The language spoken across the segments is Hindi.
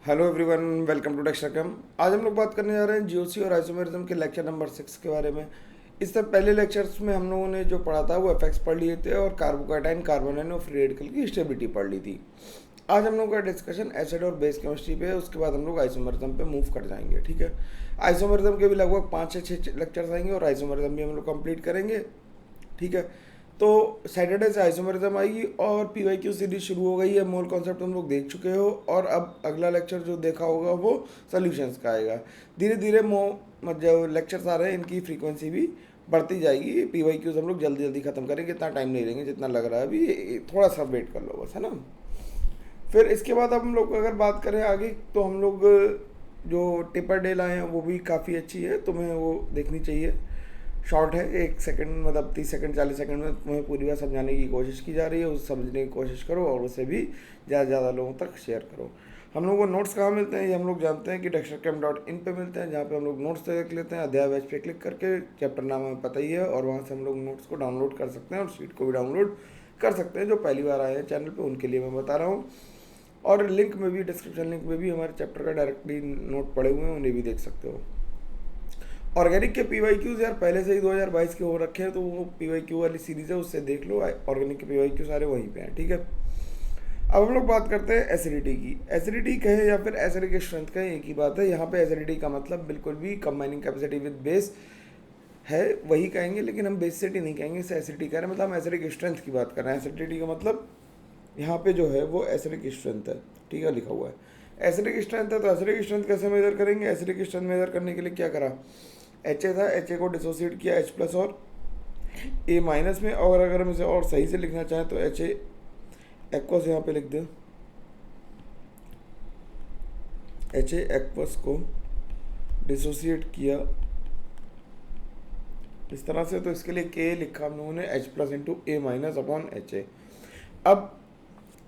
Hello everyone, welcome to Textcom. आज हम लोग बात करने जा रहे हैं जीओसी और आइसोमेरिज्म के लेक्चर नंबर 6 के बारे में। इससे पहले लेक्चर्स में हम लोगों ने जो पढ़ा था वो एफेक्ट्स पढ़ लिए थे और कार्बोकैटाइन कार्बोनेन और फ्री रेडिकल की स्टेबिलिटी पढ़ ली थी। आज हम लोग का डिस्कशन एसिड और बेस केमिस्ट्री पे है। उसके बाद हम लोग आइसोमेरिज्म पे मूव कर जाएंगे। ठीक है, आइसोमेरिज्म के भी लगभग 5 से 6 लेक्चर्स आएंगे और आइसोमेरिज्म भी हम लोग कंप्लीट करेंगे। ठीक है, तो सैटरडे से आइसोमेरिज्म आएगी और पीवाईक्यू सीरीज शुरू हो गई है। मोल कॉन्सेप्ट हम लोग देख चुके हो और अब अगला लेक्चर जो देखा होगा वो सॉल्यूशंस का आएगा। धीरे धीरे जो लेक्चर्स आ रहे हैं इनकी फ्रीक्वेंसी भी बढ़ती जाएगी। पीवाईक्यूज हम लोग जल्दी जल्दी खत्म करेंगे, इतना टाइम नहीं लेंगे जितना लग रहा है अभी। थोड़ा सा वेट कर लो बस, है ना। फिर इसके बाद हम लोग अगर बात करें आगे तो हम लोग जो टिपर डे लाए हैं वो भी काफ़ी अच्छी है, तुम्हें वो देखनी चाहिए। शॉर्ट है, 1 सेकंड मतलब 30 सेकंड 40 सेकंड में तुम्हें पूरी बात समझाने की कोशिश की जा रही है। उसे समझने की कोशिश करो और उसे भी ज़्यादा से ज़्यादा लोगों तक शेयर करो। हम लोग को नोट्स कहाँ मिलते हैं ये हम लोग जानते हैं कि textcam.in पे मिलते हैं, जहाँ पे हम लोग नोट्स देख लेते हैं। अध्याय बैच पे क्लिक करके चैप्टर नाम हमें पता ही है और वहाँ से हम लोग नोट्स को डाउनलोड कर सकते हैं और शीट को भी डाउनलोड कर सकते हैं। जो पहली बार आए हैं चैनल पे उनके लिए मैं बता रहा हूँ। और लिंक में भी, डिस्क्रिप्शन लिंक में भी हमारे चैप्टर का डायरेक्टली नोट पड़े हुए हैं, उन्हें भी देख सकते हो। ऑर्गेनिक के पीवाईक्यूज यार पहले से ही 2022 के हो रखे हैं, तो वो पीवाईक्यू वाली सीरीज है उससे देख लो। ऑर्गेनिक के पीवाईक्यू सारे वहीं पे हैं। ठीक है, अब हम लोग बात करते हैं एसिडिटी की। एसिडिटी कहें या फिर एसिडिक स्ट्रेंथ कहें, एक ही बात है। यहाँ पे एसिडिटी का मतलब बिल्कुल भी कंबाइनिंग कैपेसिटी विद बेस है वही कहेंगे, लेकिन हम बेसिसिटी नहीं कहेंगे, इसे एसिडिटी कह रहे हैं। मतलब हम एसिडिक स्ट्रेंथ की बात कर रहे हैं। एसिडिटी का मतलब यहाँ पे जो है वो एसिडिक स्ट्रेंथ है। ठीक है, लिखा हुआ है एसिडिक स्ट्रेंथ है। तो एसिडिक स्ट्रेंथ कैसे मेजर करेंगे? एसिडिक स्ट्रेंथ मेजर करने के लिए क्या करा, एच ए था, एच ए को डिसोसिएट किया एच प्लस और ए माइनस में। और अगर हम इसे और सही से लिखना चाहें तो एच ए एक्वस यहाँ पे लिख दें, एच ए एक्वस को डिसोसिएट किया इस तरह से। तो इसके लिए के लिखा हम लोगों ने H plus into A minus upon H A. अब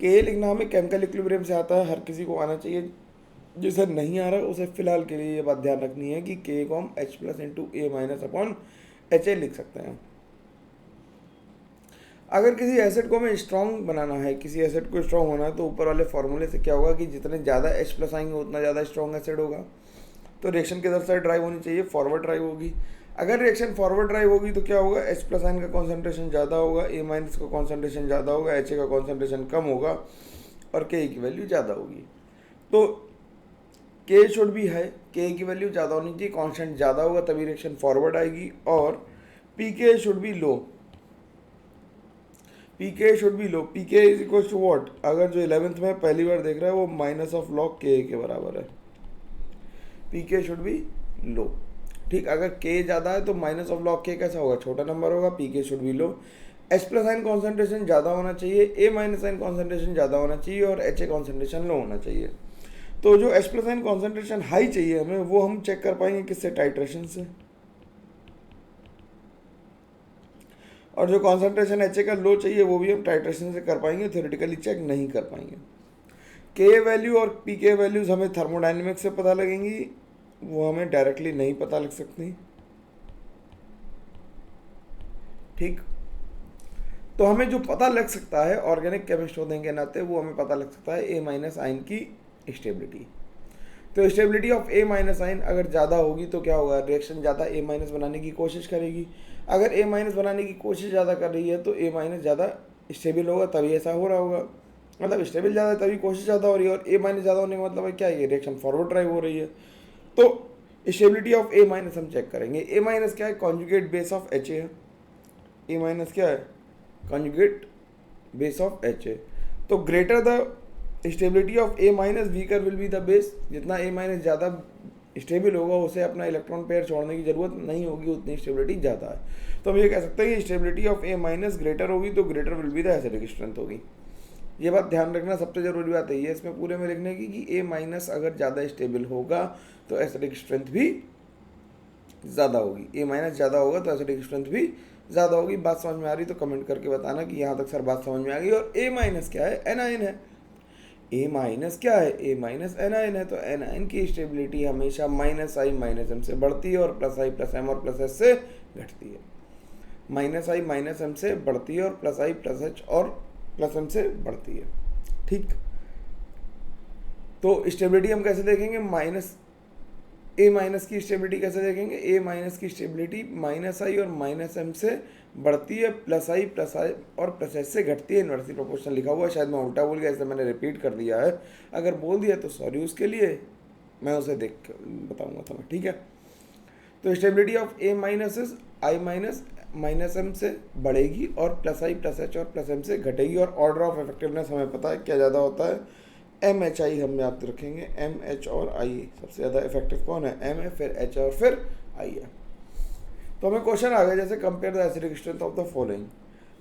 के लिखना हमें केमिकल इक्विलिब्रियम से आता है, हर किसी को आना चाहिए। जिसे नहीं आ रहा है उसे फिलहाल के लिए ये बात ध्यान रखनी है कि के को हम H plus into A minus upon H A लिख सकते हैं। अगर किसी एसिड को हमें स्ट्रॉन्ग बनाना है, किसी एसिड को स्ट्रॉन्ग होना है, तो ऊपर वाले फॉर्मूले से क्या होगा कि जितने ज़्यादा एच प्लस आएंगे उतना ज़्यादा स्ट्रॉन्ग एसिड होगा। तो रिएक्शन किधर साइड ड्राइव होनी चाहिए? फॉरवर्ड ड्राइव होगी। अगर रिएक्शन फॉरवर्ड ड्राइव होगी तो क्या होगा? एच प्लस आयन का कॉन्सेंट्रेशन ज़्यादा होगा, ए माइनस का कॉन्सेंट्रेशन ज़्यादा होगा, एच ए का कॉन्सेंट्रेशन कम होगा और के की वैल्यू ज़्यादा होगी। तो के शुड भी है, के की वैल्यू ज़्यादा होनी चाहिए, कांस्टेंट ज़्यादा होगा तभी रिएक्शन फॉरवर्ड आएगी। और पी के शुड बी लो, पी के शुड बी लो। पी के इज इक्वल टू वॉट? अगर जो 11th में पहली बार देख रहा है वो माइनस ऑफ लॉग के बराबर है। पी के शुड बी लो। ठीक, अगर के ज़्यादा है तो माइनस ऑफ लॉग के कैसा होगा? छोटा नंबर होगा। पी के should be low. H plus आइन कॉन्सेंट्रेशन ज़्यादा होना चाहिए, ए माइनस आइन कॉन्सेंट्रेशन ज़्यादा होना चाहिए और एच ए कॉन्सेंट्रेशन लो होना चाहिए। तो जो एच प्लस आइन कॉन्सेंट्रेशन हाई चाहिए हमें, वो हम चेक कर पाएंगे किससे? टाइट्रेशन से। और जो कॉन्सेंट्रेशन एच ए का लो चाहिए वो भी हम टाइट्रेशन से कर पाएंगे, थ्योरेटिकली चेक नहीं कर पाएंगे। के वैल्यू और पी के वैल्यूज हमें थर्मोडाइनमिक्स से पता लगेंगी, वो हमें डायरेक्टली नहीं पता लग सकती। ठीक, तो हमें जो पता लग सकता है ऑर्गेनिक केमिस्ट होने के नाते, वो हमें पता लग सकता है ए माइनस आइन की स्टेबिलिटी। तो स्टेबिलिटी ऑफ ए माइनस आइन अगर ज़्यादा होगी तो क्या होगा? रिएक्शन ज़्यादा ए माइनस बनाने की कोशिश करेगी। अगर ए माइनस बनाने की कोशिश ज़्यादा कर रही है तो ए माइनस ज़्यादा स्टेबल होगा, तभी ऐसा हो रहा होगा। मतलब स्टेबल ज़्यादा है तभी कोशिश ज़्यादा हो रही है, और ए माइनस ज़्यादा होने का मतलब है क्या? ये रिएक्शन फॉरवर्ड ड्राइव हो रही है। तो स्टेबिलिटी ऑफ ए माइनस हम चेक करेंगे। ए माइनस क्या है? Conjugate base of H A है। ए माइनस क्या है? Conjugate base of H A. तो greater the stability of A minus weaker will be the base. जितना ए माइनस ज़्यादा स्टेबल होगा उसे अपना इलेक्ट्रॉन पेयर छोड़ने की जरूरत नहीं होगी, उतनी स्टेबिलिटी ज़्यादा है। तो हम ये कह सकते हैं कि stability of A minus greater होगी तो greater will be the acidic strength होगी। ये बात ध्यान रखना, सबसे ज़रूरी बात है ये इसमें पूरे में लिखने की कि ए माइनस अगर ज़्यादा स्टेबल होगा तो एसिडिक स्ट्रेंथ भी ज़्यादा होगी। ए माइनस ज़्यादा होगा तो एसिडिक स्ट्रेंथ भी ज़्यादा होगी। बात समझ में आ रही तो कमेंट करके बताना कि यहाँ तक सर बात समझ में आ गई। और ए माइनस क्या है? एनाइन है। ए माइनस क्या है? ए माइनस एनाइन है। तो एनाइन की स्टेबिलिटी हमेशा माइनस आई माइनस एम से बढ़ती है और प्लस आई प्लस एम और प्लस एच से घटती है। माइनस आई माइनस एम से बढ़ती है और प्लस आई प्लस एच और प्लस एम से बढ़ती है। ठीक, तो स्टेबिलिटी हम कैसे देखेंगे, माइनस ए माइनस की स्टेबिलिटी कैसे देखेंगे, ए माइनस की स्टेबिलिटी माइनस आई और माइनस एम से बढ़ती है, प्लस आई और प्लस एस से घटती है, इन्वर्सली प्रोपोर्शनल लिखा हुआ है। शायद मैं उल्टा बोल गया, इसलिए मैंने रिपीट कर दिया है। अगर बोल दिया तो सॉरी उसके लिए, मैं उसे देख कर बताऊंगा तुम्हें, ठीक है। तो stability of A minus is I minus minus M से बढ़ेगी और प्लस आई प्लस एच और प्लस एम से घटेगी। और ऑर्डर ऑफ इफेक्टिवनेस हमें पता है क्या ज़्यादा होता है, एम एच आई हम याद रखेंगे, एम एच और आई सबसे ज़्यादा इफेक्टिव कौन है, एम है, फिर एच और फिर आई है। तो हमें क्वेश्चन आ गया जैसे compare the acidic strength of the following.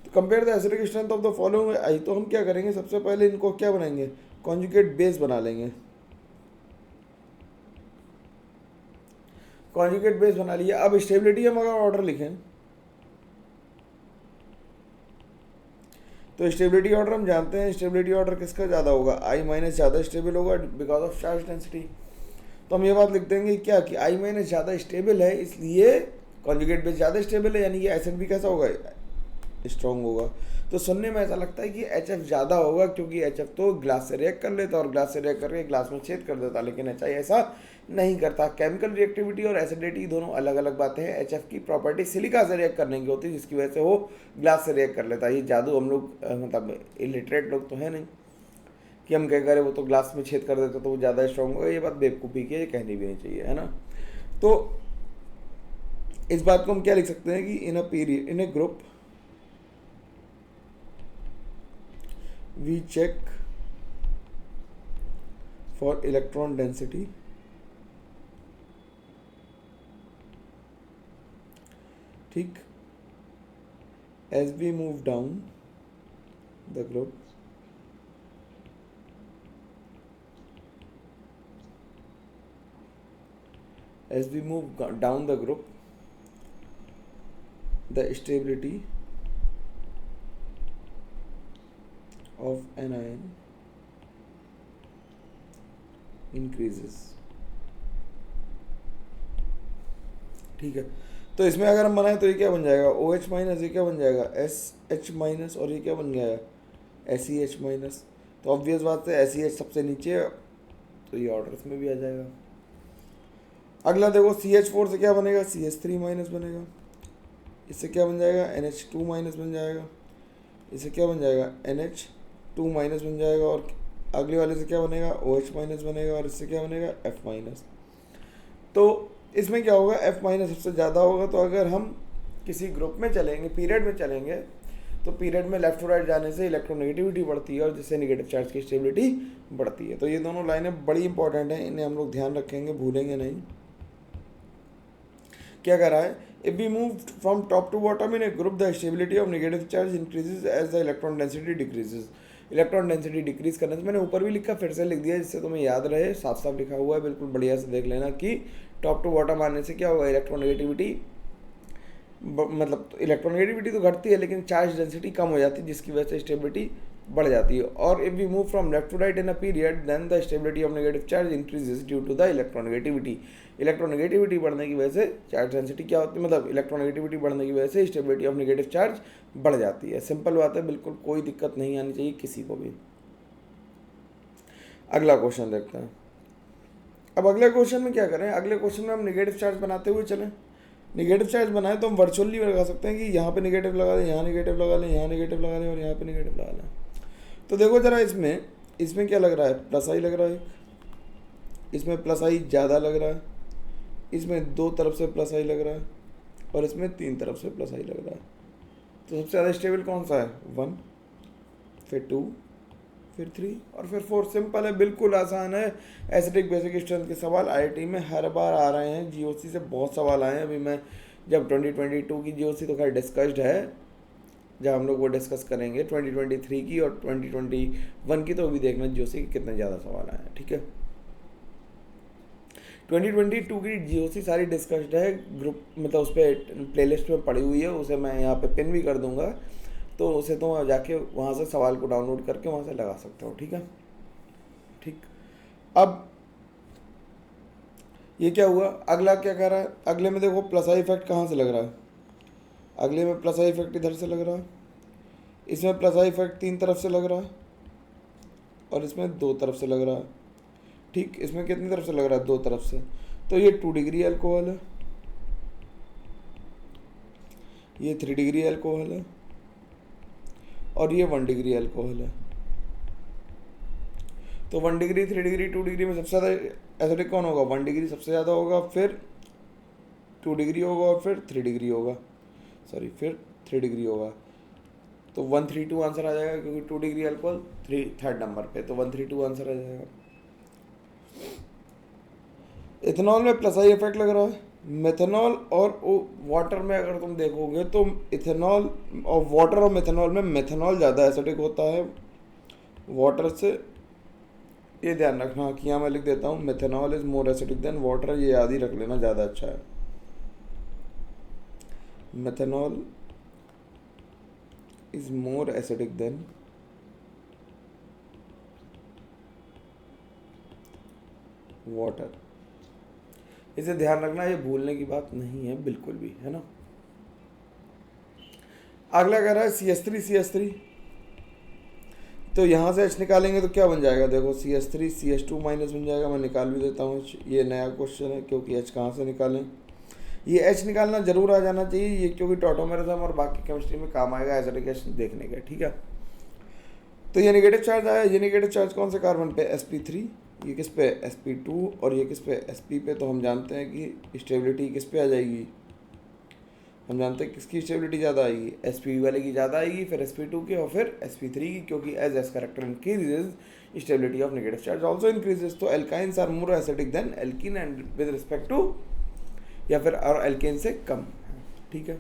तो compare the acidic strength of the following I, तो हम क्या करेंगे, सबसे पहले इनको क्या बनाएंगे, कॉन्जुगेट बेस बना लेंगे। कॉन्जुगेट बेस बना लिया। अब स्टेबिलिटी हम अगर ऑर्डर लिखें तो स्टेबिलिटी ऑर्डर हम जानते हैं, स्टेबिलिटी ऑर्डर किसका ज़्यादा होगा, आई माइनस ज़्यादा स्टेबल होगा बिकॉज ऑफ चार्ज डेंसिटी। तो हम ये बात लिख देंगे क्या कि आई माइनस ज़्यादा स्टेबल है, इसलिए कॉन्जुगेट बेस ज़्यादा स्टेबल है, यानी कि एसिड भी कैसा होगा, स्ट्रॉन्ग होगा। तो सुनने में ऐसा लगता है कि एच एफ ज़्यादा होगा, क्योंकि एच एफ तो ग्लास से रिएक्ट कर लेता और ग्लास से रिएक्ट करके ग्लास में छेद कर देता, लेकिन एच आई ऐसा नहीं करता। केमिकल रिएक्टिविटी और एसिडिटी दोनों अलग अलग बातें हैं। एच एफ की प्रॉपर्टी सिलिका से रिएक्ट करने की होती है, जिसकी वजह से वो ग्लास से रिएक्ट कर लेता है। ये जादू हम लोग मतलब इलिटरेट लोग तो है नहीं कि हम कह करें वो तो ग्लास में छेद कर देता तो वो ज़्यादा स्ट्रॉन्ग होगा। ये बात बेवकूफ़ी की है, ये कहनी भी नहीं चाहिए, है ना। तो इस बात को हम क्या लिख सकते हैं कि in a period, in a group we check for electron density ठीक, as we move down the group the stability of anion increases। ठीक है, तो इसमें अगर हम बनाए तो ये क्या बन जाएगा, ओ एच माइनस, ये क्या बन जाएगा, एस एच माइनस, और ये क्या बन जाएगा, एस ई एच माइनस। तो ऑब्वियस बात है एस ई एच सबसे नीचे है, तो ये ऑर्डर इसमें भी आ जाएगा। अगला देखो, सी एच फोर से क्या बनेगा, सी एच थ्री माइनस बनेगा। इससे क्या बन जाएगा, एन एच टू माइनस बन जाएगा। इससे क्या बन जाएगा, एन एच टू माइनस बन जाएगा। और अगले वाले से क्या बनेगा, ओ एच माइनस बनेगा। और इससे क्या बनेगा, एफ माइनस। तो इसमें क्या होगा, एफ माइनस सबसे ज़्यादा होगा। तो अगर हम किसी ग्रुप में चलेंगे, पीरियड में चलेंगे, तो पीरियड में लेफ्ट टू राइट जाने से इलेक्ट्रोनेगेटिविटी बढ़ती है और जिससे नेगेटिव चार्ज की स्टेबिलिटी बढ़ती है। तो ये दोनों लाइनें बड़ी इंपॉर्टेंट हैं, इन्हें हम लोग ध्यान रखेंगे, भूलेंगे नहीं। क्या कर रहा है, if we move from top to bottom in a group the stability of negative charge increases as the electron density decreases. Electron density decrease करने से, मैंने ऊपर भी लिखा, फिर से लिख दिया जिससे तुम्हें याद रहे, साफ साफ लिखा हुआ है, बिल्कुल बढ़िया से देख लेना कि टॉप टू बॉटम आने से क्या होगा, इलेक्ट्रोनेगेटिविटी मतलब इलेक्ट्रोनेगेटिविटी तो घटती है लेकिन चार्ज डेंसिटी कम हो जाती है, जिसकी वजह से स्टेबिलिटी बढ़ जाती है। और if we move from left to right in a period then the stability of negative charge increases due to the electronegativity. Electronegativity बढ़ने की वजह से चार्ज डेंसिटी क्या होती है, मतलब इलेक्ट्रोनेगेटिविटी बढ़ने की वजह से स्टेबिलिटी ऑफ नेगेटिव चार्ज बढ़ जाती है। सिंपल बात है, बिल्कुल कोई दिक्कत नहीं आनी चाहिए किसी को भी। अगला क्वेश्चन देखते हैं। अब अगले क्वेश्चन में क्या करें, अगले क्वेश्चन में हम नेगेटिव चार्ज बनाते हुए चलें। नेगेटिव चार्ज बनाए तो हम वर्चुअली लगा सकते हैं कि यहाँ पे नेगेटिव लगा लें, यहाँ नेगेटिव लगा लें, यहाँ नेगेटिव लगा लें और यहाँ पे नेगेटिव लगा लें। तो देखो जरा, इसमें क्या लग रहा है, प्लस आई लग रहा है, इसमें प्लस आई ज़्यादा लग रहा है, इसमें दो तरफ से प्लस आई लग रहा है और इसमें तीन तरफ से प्लस आई लग रहा है। तो सबसे ज़्यादा स्टेबल कौन सा है, 1, फिर 2, फिर 3 और फिर 4। सिंपल है, बिल्कुल आसान है। एसिडिक बेसिक स्ट्रेंथ के सवाल आईआईटी में हर बार आ रहे हैं, जीओसी से बहुत सवाल आए हैं। अभी मैं जब 2022 की जीओसी तो खैर डिस्कस्ड है, जब हम लोग वो डिस्कस करेंगे 2023 की और 2021 की, तो अभी देखना जीओसी के कितने ज़्यादा सवाल आए हैं, ठीक है। 2022 की जीओसी सारी डिस्कस्ड है, ग्रुप मतलब उस पर प्लेलिस्ट में पड़ी हुई है, उसे मैं यहाँ पे पिन भी कर दूँगा, तो उसे तो जाके वहाँ से सवाल को डाउनलोड करके वहाँ से लगा सकते हो, ठीक है। ठीक, अब ये क्या हुआ, अगला क्या कह रहा है, अगले में देखो प्लस आई इफेक्ट कहाँ से लग रहा है, अगले में प्लस आई इफेक्ट इधर से लग रहा है, इसमें प्लस आई इफेक्ट तीन तरफ से लग रहा है और इसमें दो तरफ से लग रहा है। ठीक, इसमें कितनी तरफ से लग रहा है, 2 तरफ से। तो ये 2 डिग्री अल्कोहल है, ये 3 डिग्री अल्कोहल है, और ये 1 डिग्री अल्कोहल है। तो 1 डिग्री, 3 डिग्री, 2 डिग्री में सबसे ज़्यादा एसिडिक कौन होगा, 1 डिग्री सबसे ज़्यादा होगा, फिर 2 डिग्री होगा, और फिर 3 डिग्री होगा, सॉरी फिर 3 डिग्री होगा। तो 132 आंसर आ जाएगा, क्योंकि 2 डिग्री अल्कोहल 3rd नंबर पे, तो 132 आंसर आ जाएगा। इथेनॉल में प्लस आई इफेक्ट लग रहा है। मेथनॉल और वाटर में अगर तुम देखोगे तो इथेनॉल और वाटर और मेथनॉल में मेथनॉल ज़्यादा एसिडिक होता है वाटर से, ये ध्यान रखना कि यहाँ मैं लिख देता हूँ methanol is more acidic then water, ये याद ही रख लेना, ज़्यादा अच्छा है। Methanol is more acidic then water, इसे ध्यान रखना, ये भूलने की बात नहीं है बिल्कुल भी, है ना। अगला कह रहा है CH3 तो यहाँ से H निकालेंगे तो क्या बन जाएगा, देखो CH3 CH2 माइनस बन जाएगा, मैं निकाल भी देता हूँ H, ये नया क्वेश्चन है क्योंकि H कहाँ से निकालें, ये H निकालना जरूर आ जाना चाहिए ये, क्योंकि टॉटोमेरिज्म और बाकी केमिस्ट्री में काम आएगा एसिडिक देखने का, ठीक है। तो ये नेगेटिव चार्ज आया, ये नेगेटिव चार्ज कौन से कार्बन पे, sp3, ये किस पे sp2, और ये किस पे sp पे। तो हम जानते हैं कि स्टेबिलिटी किस पे आ जाएगी, हम जानते हैं किसकी स्टेबिलिटी ज़्यादा आएगी, sp वाले की ज़्यादा आएगी, फिर sp2 की, और फिर sp3 की, क्योंकि as S character increases stability of negative charge also increases. तो alkynes are more acidic than alkene and with respect to, या फिर और एल्केन से कम, ठीक है।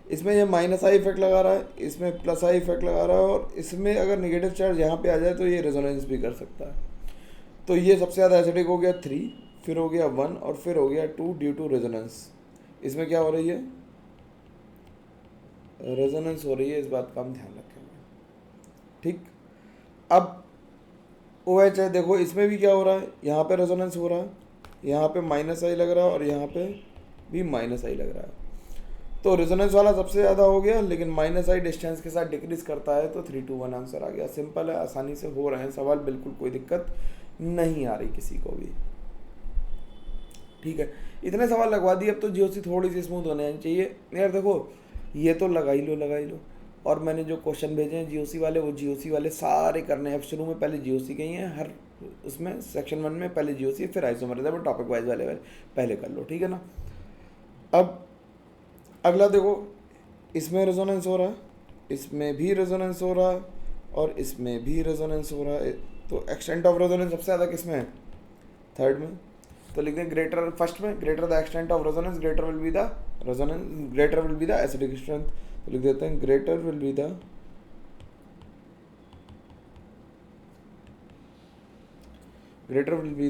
इसमें ये माइनस आई इफेक्ट लगा रहा है, इसमें प्लस आई इफेक्ट लगा रहा है, और इसमें अगर नेगेटिव चार्ज यहाँ पे आ जाए तो ये रेजोनेंस भी कर सकता है। तो ये सबसे ज़्यादा एसिडिक हो गया 3, फिर हो गया 1, और फिर हो गया 2 ड्यू टू रेजोनेंस। इसमें क्या हो रही है, रेजोनेंस हो रही है, इस बात का हम ध्यान रखेंगे, ठीक। अब OH है, देखो इसमें भी क्या हो रहा है, यहाँ पे रेजोनेंस हो रहा है, यहाँ पे माइनस आई लग रहा है, और यहाँ पे भी माइनस आई लग रहा है। तो रेजोनेंस वाला सबसे ज़्यादा हो गया, लेकिन माइनस आई डिस्टेंस के साथ डिक्रीज करता है, तो 3 to 1 आंसर आ गया। सिंपल है, आसानी से हो रहे हैं सवाल, बिल्कुल कोई दिक्कत नहीं आ रही किसी को भी, ठीक है। इतने सवाल लगवा दिए, अब तो GOC थोड़ी सी स्मूथ होने चाहिए यार। देखो ये तो लगा ही लो, और मैंने जो क्वेश्चन भेजे हैं GOC वाले, वो GOC वाले सारे करने हैं। अब शुरू में पहले GOC के ही हैं, हर उसमें सेक्शन 1 में पहले GOC, फिर आइसोमरिज्म, टॉपिक वाइज वाले पहले कर लो, ठीक है ना। अब अगला देखो, इसमें रेजोनेंस हो रहा है, इसमें भी रेजोनेंस हो रहा है, और इसमें भी रेजोनेंस हो रहा है। तो एक्सटेंट ऑफ रेजोनेंस सबसे ज़्यादा किस में है, 3rd में। तो लिख दें ग्रेटर, फर्स्ट में greater the extent of resonance, greater will be the resonance, greater will be the acidic strength. तो लिख देते हैं greater will be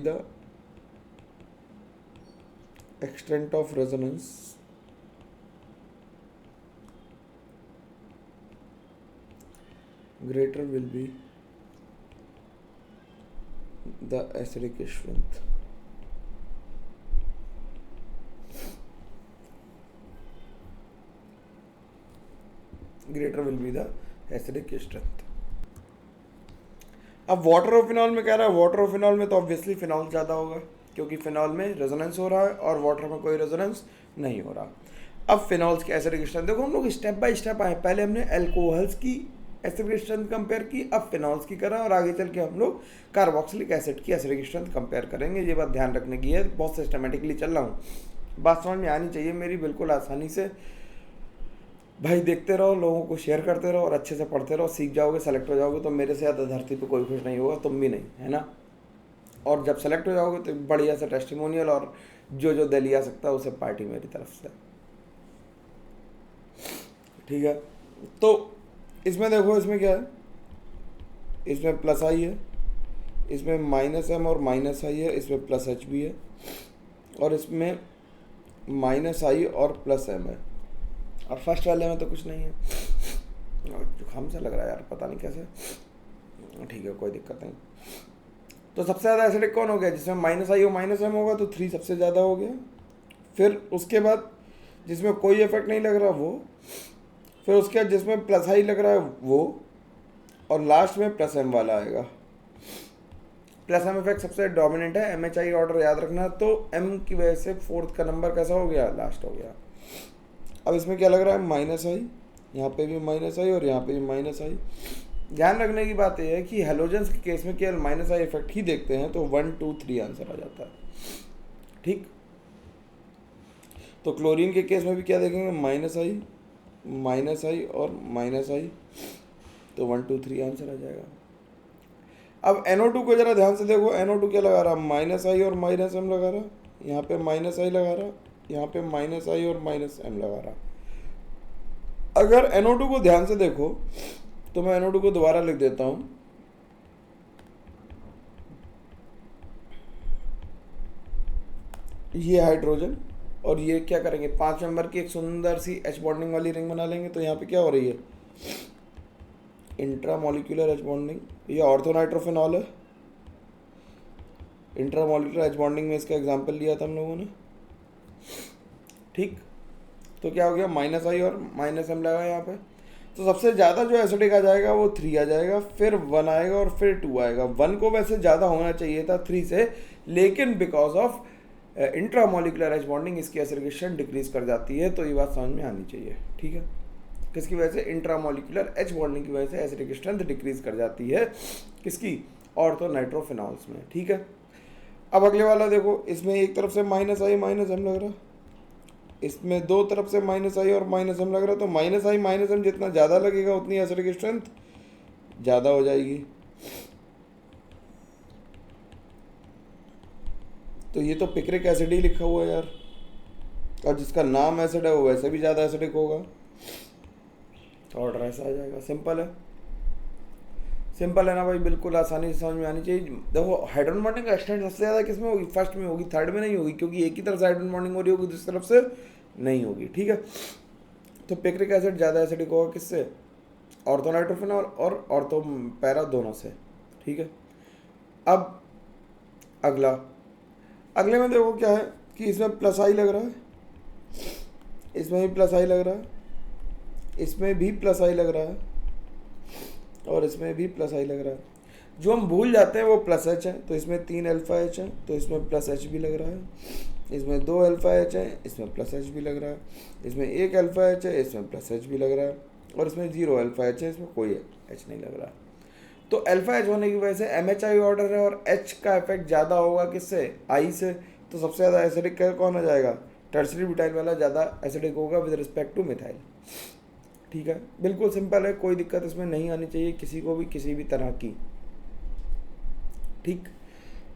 the extent of resonance greater will be the acidic strength। Greater will be the acidic strength. अब वाटर और फिनॉल में कह रहा है, वाटर और फिनॉल में तो ऑब्वियसली फिनॉल ज़्यादा होगा, क्योंकि फिनॉल में रेजोनेंस हो रहा है और वाटर में कोई रेजोनेंस नहीं हो रहा। अब फिनॉल्स की एसिडिक स्ट्रेंथ देखो, हम लोग स्टेप बाय स्टेप आए, पहले हमने एल्कोहल्स की एसिडिक स्ट्रेंथ कंपेयर की, अब फिनॉल्स की करा, और आगे चल के हम लोग कार्बोक्सिलिक एसिड की एसिडिक स्ट्रेंथ कंपेयर करेंगे। ये बात ध्यान रखने की है, बहुत सिस्टमेटिकली चल रहा हूँ, बात समझ में आनी चाहिए मेरी बिल्कुल आसानी से। भाई देखते रहो, लोगों को शेयर करते रहो, और अच्छे से पढ़ते रहो, सीख जाओगे, सेलेक्ट हो जाओगे, तो मेरे से ज़्यादा धरती पे कोई खुश नहीं होगा, तुम भी नहीं, है ना। और जब सेलेक्ट हो जाओगे तो बढ़िया सा टेस्टिमोनियल, और जो दिल्ली आ सकता है उसे पार्टी मेरी तरफ से, ठीक है। तो इसमें देखो, इसमें क्या है, इसमें प्लस आई है, इसमें माइनस एम और माइनस आई है, इसमें प्लस एच भी है, और इसमें माइनस आई और प्लस एम है, और फर्स्ट वाले में तो कुछ नहीं है। जुकाम सा लग रहा है यार, पता नहीं कैसे, ठीक है कोई दिक्कत नहीं। तो सबसे ज़्यादा एसिडिक कौन हो गया, जिसमें माइनस आई और माइनस एम होगा, तो 3 सबसे ज़्यादा हो गया। फिर उसके बाद जिसमें कोई इफेक्ट नहीं लग रहा वो, फिर उसके बाद जिसमें प्लस आई लग रहा है वो, और लास्ट में प्लस एम वाला आएगा। प्लस एम इफेक्ट सबसे डोमिनेंट है, एम एच आई ऑर्डर याद रखना। तो एम की वजह से फोर्थ का नंबर कैसा हो गया, लास्ट हो गया। अब इसमें क्या लग रहा है, माइनस आई, यहाँ पे भी माइनस आई और यहाँ पे भी माइनस आई। ध्यान रखने की बात यह है कि हेलोजेंस के केस में केवल माइनस आई इफेक्ट ही देखते हैं, तो 1 2 3 आंसर आ जाता है। ठीक, तो क्लोरीन के केस में भी क्या देखेंगे, माइनस आई और माइनस आई, तो 1 2 3 आंसर आ जाएगा। अब NO2 को जरा ध्यान से देखो, NO2 क्या लगा रहा, माइनस आई और माइनस एम लगा रहा, यहाँ पे माइनस आई लगा रहा, यहाँ पे माइनस आई और माइनस एम लगा रहा। अगर NO2 को ध्यान से देखो तो मैं NO2 को दोबारा लिख देता हूँ। ये हाइड्रोजन और ये क्या करेंगे, 5 नंबर की एक सुंदर सी H बॉन्डिंग वाली रिंग बना लेंगे। तो यहाँ पे क्या हो रही है, इंट्रामोलिकुलर H बॉन्डिंग, ये ऑर्थोनाइट्रोफिनॉल है। इंट्रामोलिकुलर H बॉन्डिंग में इसका एग्जांपल लिया था हम लोगों ने। ठीक, तो क्या हो गया, माइनस आई और माइनस एम लगा यहाँ पे। तो सबसे ज़्यादा जो एसिडिक आ जाएगा वो 3 आ जाएगा, फिर 1 आएगा और फिर 2 आएगा। 1 को वैसे ज़्यादा होना चाहिए था 3 से, लेकिन because of intramolecular H bonding इसकी एसिडिकेशन डिक्रीज कर जाती है। तो ये बात समझ में आनी चाहिए। ठीक है, किसकी वजह से, इंट्रामोलिकुलर H बॉन्डिंग की वजह से एसिडिक स्ट्रेंथ डिक्रीज कर जाती है, किसकी, ऑर्थोनाइट्रोफिनॉल्स में। ठीक है, अब अगले वाला देखो, इसमें एक तरफ से माइनस आई माइनस एम लग रहा, इसमें दो तरफ से माइनस आई और माइनस एम लग रहा। तो माइनस आई माइनस एम जितना ज़्यादा लगेगा उतनी एसिडिक स्ट्रेंथ ज़्यादा हो जाएगी। तो ये तो पिक्रिक एसिड ही लिखा हुआ है यार, और जिसका नाम एसिड है वो वैसे भी ज़्यादा एसिडिक होगा। ऑर्डर ऐसा आ जाएगा। सिंपल है, सिंपल है ना भाई, बिल्कुल आसानी से समझ में आनी चाहिए। देखो हाइड्रोजन बॉन्डिंग का एक्सटेंट सबसे ज़्यादा किसमें होगी, फर्स्ट में होगी, थर्ड में नहीं होगी, क्योंकि एक ही तरफ से हाइड्रोजन बॉन्डिंग हो रही होगी, दूसरी तरफ से नहीं होगी। ठीक है, तो पिक्रिक एसिड ज़्यादा एसिडिक होगा किससे, ऑर्थोनाइट्रोफिनॉल और ऑर्थो पैरा दोनों से। ठीक है, अब अगले में देखो क्या है कि इसमें प्लस आई लग रहा है, इसमें भी प्लस आई लग रहा है, इसमें भी प्लस आई लग रहा है और इसमें भी प्लस आई लग रहा है। जो हम भूल जाते हैं वो प्लस एच है, तो इसमें 3 अल्फा एच है, तो इसमें प्लस एच भी लग रहा है। इसमें 2 अल्फा एच है, इसमें प्लस एच भी लग रहा है। इसमें 1 अल्फा एच है, इसमें प्लस एच भी लग रहा है। और इसमें 0 अल्फा एच है, इसमें कोई एच नहीं लग रहा। तो अल्फा एच होने की वजह से MHI ऑर्डर है और एच का इफेक्ट ज़्यादा होगा किससे, आई से। तो सबसे ज़्यादा एसिडिक कौन हो जाएगा, टर्सरी ब्यूटाइल वाला ज़्यादा एसिडिक होगा विद रिस्पेक्ट टू मिथाइल। ठीक है, बिल्कुल सिंपल है, कोई दिक्कत इसमें नहीं आनी चाहिए किसी को भी, किसी भी तरह की। ठीक,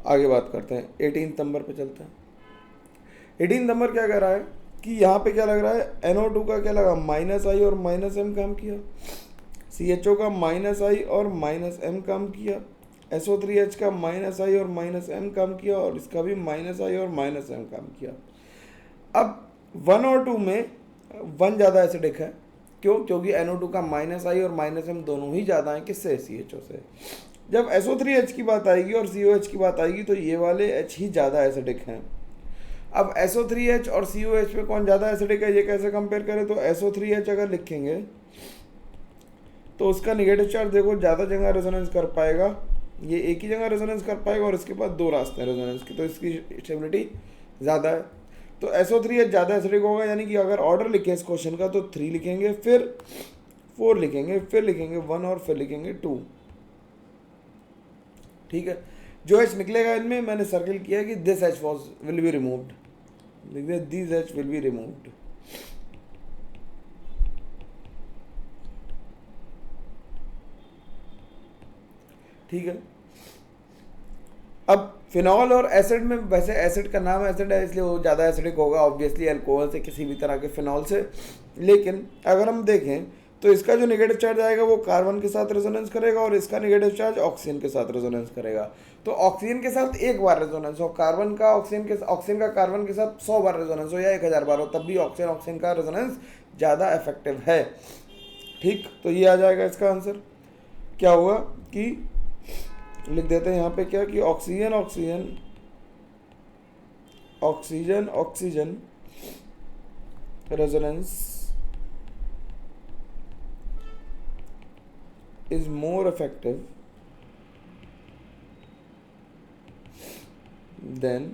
आगे बात करते हैं, 18 नंबर पे चलते हैं। 18 नंबर क्या कह रहा है कि यहाँ पे क्या लग रहा है, NO2 का क्या लगा, माइनस आई और माइनस एम काम किया, CHO का माइनस आई और माइनस एम काम किया, SO3H का माइनस आई और माइनस एम काम किया, और इसका भी माइनस आई और माइनस एम काम किया। अब 1 और 2 में 1 ज़्यादा एसिडिक है, क्यों, क्योंकि NO2 का माइनस आई और माइनस एम दोनों ही ज़्यादा हैं किससे, CHO से। जब SO3H की बात आएगी और COH की बात आएगी तो ये वाले H ही ज़्यादा एसिडिक हैं। अब SO3H और COH पे कौन ज़्यादा एसिडिक है, ये कैसे कंपेयर करें, तो SO3H अगर लिखेंगे तो उसका निगेटिव चार्ज देखो ज़्यादा जगह रेजोनेंस कर पाएगा, ये एक ही जगह रेजोनेंस कर पाएगा और इसके पास 2 रास्ते हैं रेजोनेंस की, तो इसकी स्टेबिलिटी ज़्यादा है। तो SO3H ज़्यादा एसिडिक होगा, यानी कि अगर ऑर्डर लिखें इस क्वेश्चन का तो 3 लिखेंगे, फिर 4 लिखेंगे, फिर लिखेंगे 1 और फिर लिखेंगे 2। ठीक है, जो H निकलेगा इनमें मैंने सर्किल किया है कि this H will be removed, लिख दे this H will be removed. ठीक है, अब फिनॉल और एसिड में, वैसे एसिड का नाम एसिड है इसलिए वो ज़्यादा एसिडिक होगा ऑब्वियसली अल्कोहल से, किसी भी तरह के फिनॉल से। लेकिन अगर हम देखें तो इसका जो नेगेटिव चार्ज आएगा वो कार्बन के साथ रेजोनेंस करेगा और इसका नेगेटिव चार्ज ऑक्सीजन के साथ रेजोनेंस करेगा। तो ऑक्सीजन के साथ एक बार रेजोनेंस हो, कार्बन का ऑक्सीजन का कार्बन के साथ 100 बार रेजोनेंस हो या 1000 बार हो, तब भी ऑक्सीजन का रेजोनेंस ज़्यादा इफेक्टिव है। ठीक, तो ये आ जाएगा इसका आंसर। क्या हुआ कि लिख देते हैं यहाँ पे क्या कि oxygen oxygen oxygen oxygen resonance is more effective than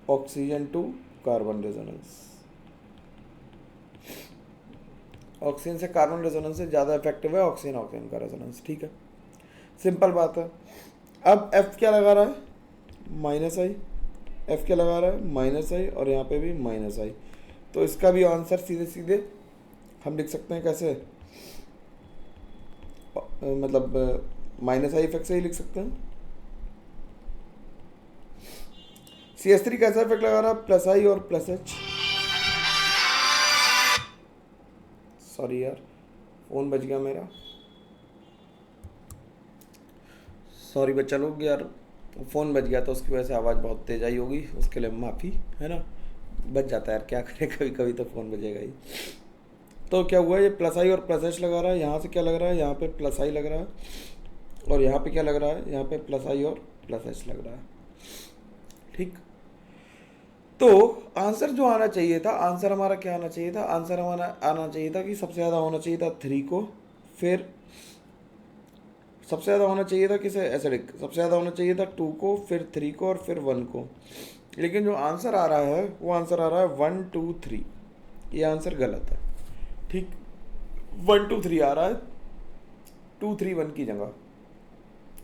oxygen to carbon resonance. Oxygen से कार्बन रेजोनेंस से ज़्यादा इफेक्टिव है ऑक्सीजन ऑक्सीजन का रेजोनेंस। ठीक है, सिंपल बात है। अब एफ क्या लगा रहा है, माइनस आई। एफ क्या लगा रहा है, माइनस आई, और यहाँ पे भी माइनस आई। तो इसका भी आंसर सीधे सीधे हम लिख सकते हैं कैसे, मतलब माइनस आई इफेक्ट से ही लिख सकते हैं। CH3 कैसा इफेक्ट लगा रहा है, प्लस आई और प्लस एच। सॉरी यार, फोन बज गया मेरा, सॉरी बच्चा लोग यार, फ़ोन बज गया तो उसकी वजह से आवाज़ बहुत तेज आई होगी, उसके लिए माफ़ी, है ना। बच जाता है यार, क्या करें, कभी कभी तो फ़ोन बजेगा ही। तो क्या हुआ, ये प्लस आई और प्लस एच लगा रहा है, यहाँ से क्या लग रहा है, यहाँ पे प्लस आई लग रहा है, और यहाँ पे क्या लग रहा है, यहाँ पे प्लस आई और प्लस एच लग रहा है। ठीक, तो आंसर जो आना चाहिए था, आंसर हमारा क्या आना चाहिए था, आंसर हमारा आना चाहिए था कि सबसे ज़्यादा होना चाहिए था 3 को, फिर सबसे ज़्यादा होना चाहिए था किसे, एसिडिक, सबसे ज़्यादा होना चाहिए था 2 को, फिर 3 को, और फिर 1 को। लेकिन जो आंसर आ रहा है वो आंसर आ रहा है 1 2 3। ये आंसर गलत है। ठीक, 1 2 3 आ रहा है 2 3 1 की जगह,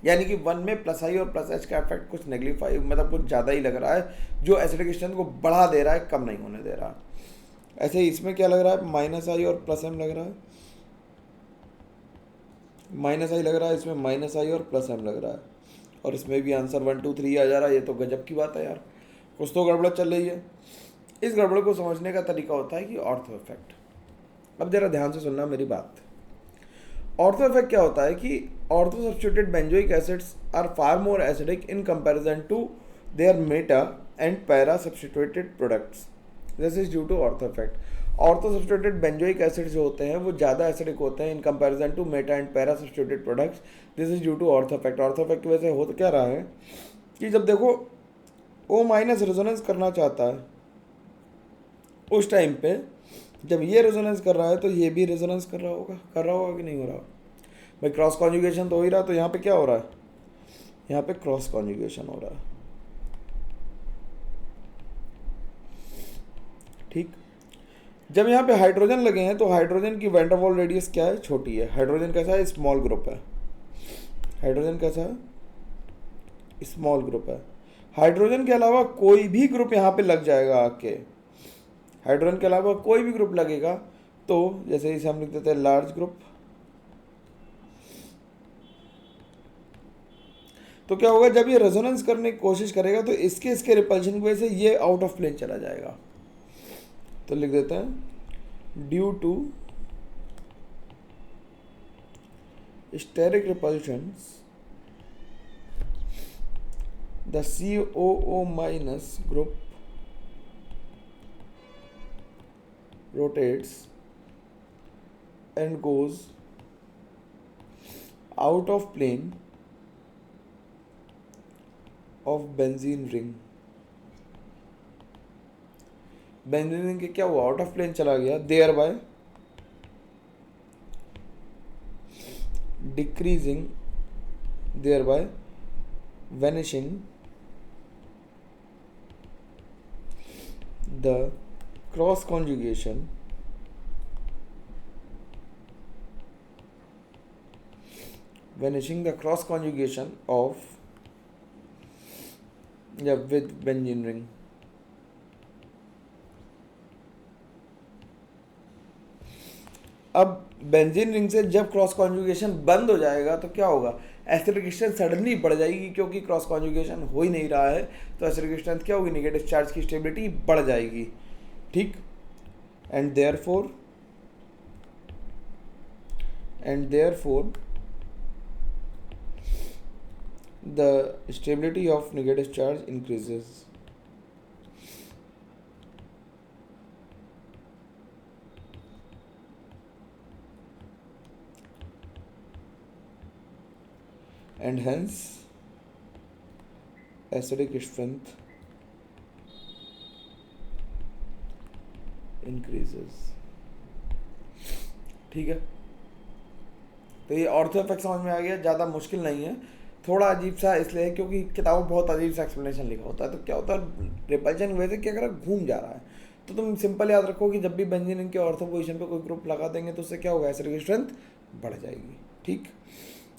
यानी कि 1 में प्लस आई और प्लस एच का इफेक्ट कुछ नेगलिफाई, मतलब कुछ ज़्यादा ही लग रहा है, जो एसिडिक स्ट्रेंथ को बढ़ा दे रहा है, कम नहीं होने दे रहा। ऐसे ही इसमें क्या लग रहा है, माइनस आई और प्लस एम लग रहा है, माइनस आई लग रहा है, इसमें माइनस आई और प्लस एम लग रहा है, और इसमें भी आंसर 1 2 3 आ जा रहा है। ये तो गजब की बात है यार, कुछ तो गड़बड़ चल रही है। इस गड़बड़ को समझने का तरीका होता है कि ऑर्थो इफेक्ट। अब जरा ध्यान से सुनना मेरी बात। ऑर्थो इफेक्ट क्या होता है कि ortho substituted benzoic acids are far more acidic in comparison to their meta and para substituted products, this is due to ortho effect. Ortho substituted benzoic acid जो होते हैं वो ज़्यादा एसिडिक होते हैं in comparison to meta and para substituted products, this is due to ortho effect. Ortho effect की वजह से हो क्या रहा है कि जब देखो O माइनस रेजोनेंस करना चाहता है, उस टाइम पे जब ये रेजोनेंस कर रहा है तो ये भी रेजोनेंस कर रहा होगा कि नहीं हो रहा भाई, क्रॉस कॉन्जुगेशन तो हो ही रहा। तो यहाँ पे क्या हो रहा है, यहाँ पे क्रॉस कॉन्जुगेशन हो रहा है। ठीक, जब यहाँ पे हाइड्रोजन लगे हैं तो हाइड्रोजन की वैन डेर वाल्स रेडियस क्या है, छोटी है। हाइड्रोजन कैसा है, स्मॉल ग्रुप है। हाइड्रोजन कैसा है, स्मॉल ग्रुप है। हाइड्रोजन के अलावा कोई भी ग्रुप यहाँ पे लग जाएगा आके, हाइड्रोजन के अलावा कोई भी ग्रुप लगेगा तो जैसे इसे हम लिख देते हैं लार्ज ग्रुप। तो क्या होगा, जब ये रेजोनेंस करने की कोशिश करेगा तो इसके रिपल्शन की वजह से ये आउट ऑफ प्लेन चला जाएगा। तो लिख देते हैं due to steric repulsions the COO minus group rotates and goes out of plane of benzene ring। Benzene ring के क्या हुआ, आउट ऑफ प्लेन चला गया, thereby decreasing, thereby vanishing the cross conjugation of with benzene ring। अब बेंजीन रिंग से जब क्रॉस कॉन्जुगेशन बंद हो जाएगा तो क्या होगा, एसिडिक स्ट्रेंथ सडनली बढ़ जाएगी, क्योंकि क्रॉस कॉन्जुगेशन हो ही नहीं रहा है तो एसिडिक स्ट्रेंथ क्या होगी, नेगेटिव चार्ज की स्टेबिलिटी बढ़ जाएगी। ठीक, and therefore the stability of negative charge increases. and hence acidic strength increases। ठीक है, तो ये ऑर्थो इफेक्ट समझ में आ गया, ज़्यादा मुश्किल नहीं है। थोड़ा अजीब सा इसलिए है क्योंकि किताबों में बहुत अजीब सा एक्सप्लेनेशन लिखा होता है। तो क्या होता है, रिपल्शन की वजह से क्या, अगर घूम जा रहा है तो तुम सिंपल याद रखो कि जब भी बेंजीन के ऑर्थो पोजीशन पे कोई ग्रुप लगा देंगे तो उससे क्या होगा, एसिड की स्ट्रेंथ बढ़ जाएगी। ठीक,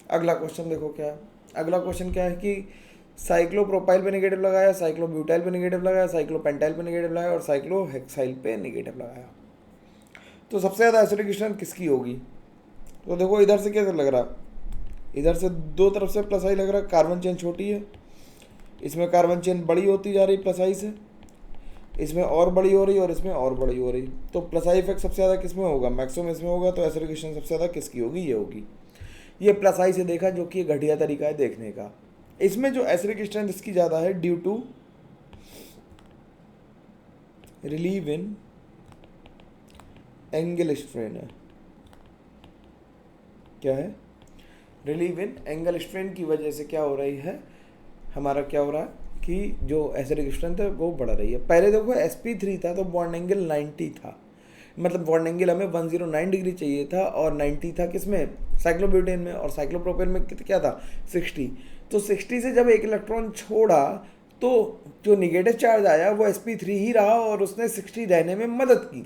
अगला क्वेश्चन देखो क्या है। अगला क्वेश्चन क्या है कि साइक्लोप्रोपाइल पे नेगेटिव लगाया, साइक्लोब्यूटाइल पे नेगेटिव लगाया, साइक्लोपेंटाइल पे नेगेटिव लगाया और साइक्लोहेक्साइल पे नेगेटिव लगाया। तो सबसे ज़्यादा एसिडिक स्ट्रेंथ किसकी होगी? तो देखो इधर से क्या लग रहा, इधर से दो तरफ से प्लस आई लग रहा है, कार्बन चेन छोटी है, इसमें कार्बन चेन बड़ी होती जा रही प्लस आई से, इसमें और बड़ी हो रही और इसमें और बड़ी हो रही। तो प्लस आई इफेक्ट सबसे ज़्यादा किस में होगा, मैक्सिमम इसमें होगा। तो एसिडिक स्ट्रेंथ सबसे ज़्यादा किसकी होगी, ये होगी। ये प्लस आई से देखा, जो कि घटिया तरीका है देखने का। इसमें जो एसिडिक स्ट्रेंथ इसकी ज़्यादा है due to relieve in angle strain है। क्या है, रिलीव इन एंगल स्ट्रेन की वजह से क्या हो रही है, हमारा क्या हो रहा है कि जो एसिडिक स्ट्रेंथ है वो बढ़ रही है। पहले देखो sp3 था तो बॉन्ड एंगल 90 था, मतलब बॉन्ड एंगल हमें 109 डिग्री चाहिए था और 90 था किसमें, साइक्लोब्यूटेन में, और साइक्लोप्रोपेन में क्या था 60। तो 60 से जब एक इलेक्ट्रॉन छोड़ा तो जो निगेटिव चार्ज आया वो sp3 ही रहा और उसने 60 रहने में मदद की।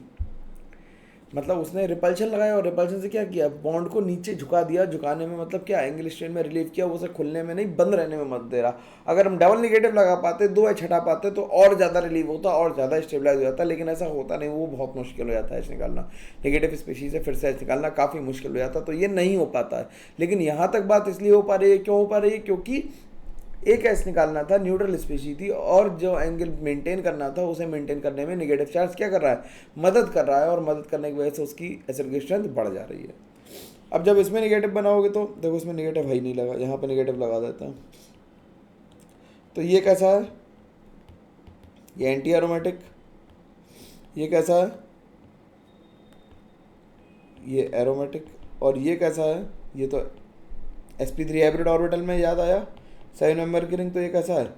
मतलब उसने रिपल्शन लगाया और रिपल्शन से क्या किया, बॉन्ड को नीचे झुका दिया। झुकाने में मतलब क्या, एंगल स्ट्रेन में रिलीव किया, वो उसे खुलने में नहीं बंद रहने में मदद दे रहा। अगर हम डबल निगेटिव लगा पाते, दो एच हटा पाते तो और ज़्यादा रिलीव होता और ज़्यादा स्टेबलाइज हो जाता, लेकिन ऐसा होता नहीं, वो बहुत मुश्किल हो जाता है एच निकालना। नेगेटिव स्पीशीज से फिर से एच निकालना काफ़ी मुश्किल हो जाता, तो ये नहीं हो पाता है। लेकिन यहाँ तक बात इसलिए हो पा रही है, क्यों हो पा रही है, क्योंकि एक एस निकालना था, न्यूट्रल स्पीशी थी, और जो एंगल मेंटेन करना था उसे मेंटेन करने में निगेटिव चार्ज क्या कर रहा है, मदद कर रहा है, और मदद करने की वजह से उसकी एसिडिक स्ट्रेंथ बढ़ जा रही है। अब जब इसमें निगेटिव बनाओगे तो देखो इसमें निगेटिव है ही नहीं लगा, यहाँ पे निगेटिव लगा देता हूँ। तो ये कैसा है, ये एंटी एरोमेटिक। ये कैसा है, ये एरोमेटिक। और ये कैसा है, ये तो sp3 हाइब्रिड ऑर्बिटल में, याद आया 7 नंबर की रिंग। तो ये कैसा है,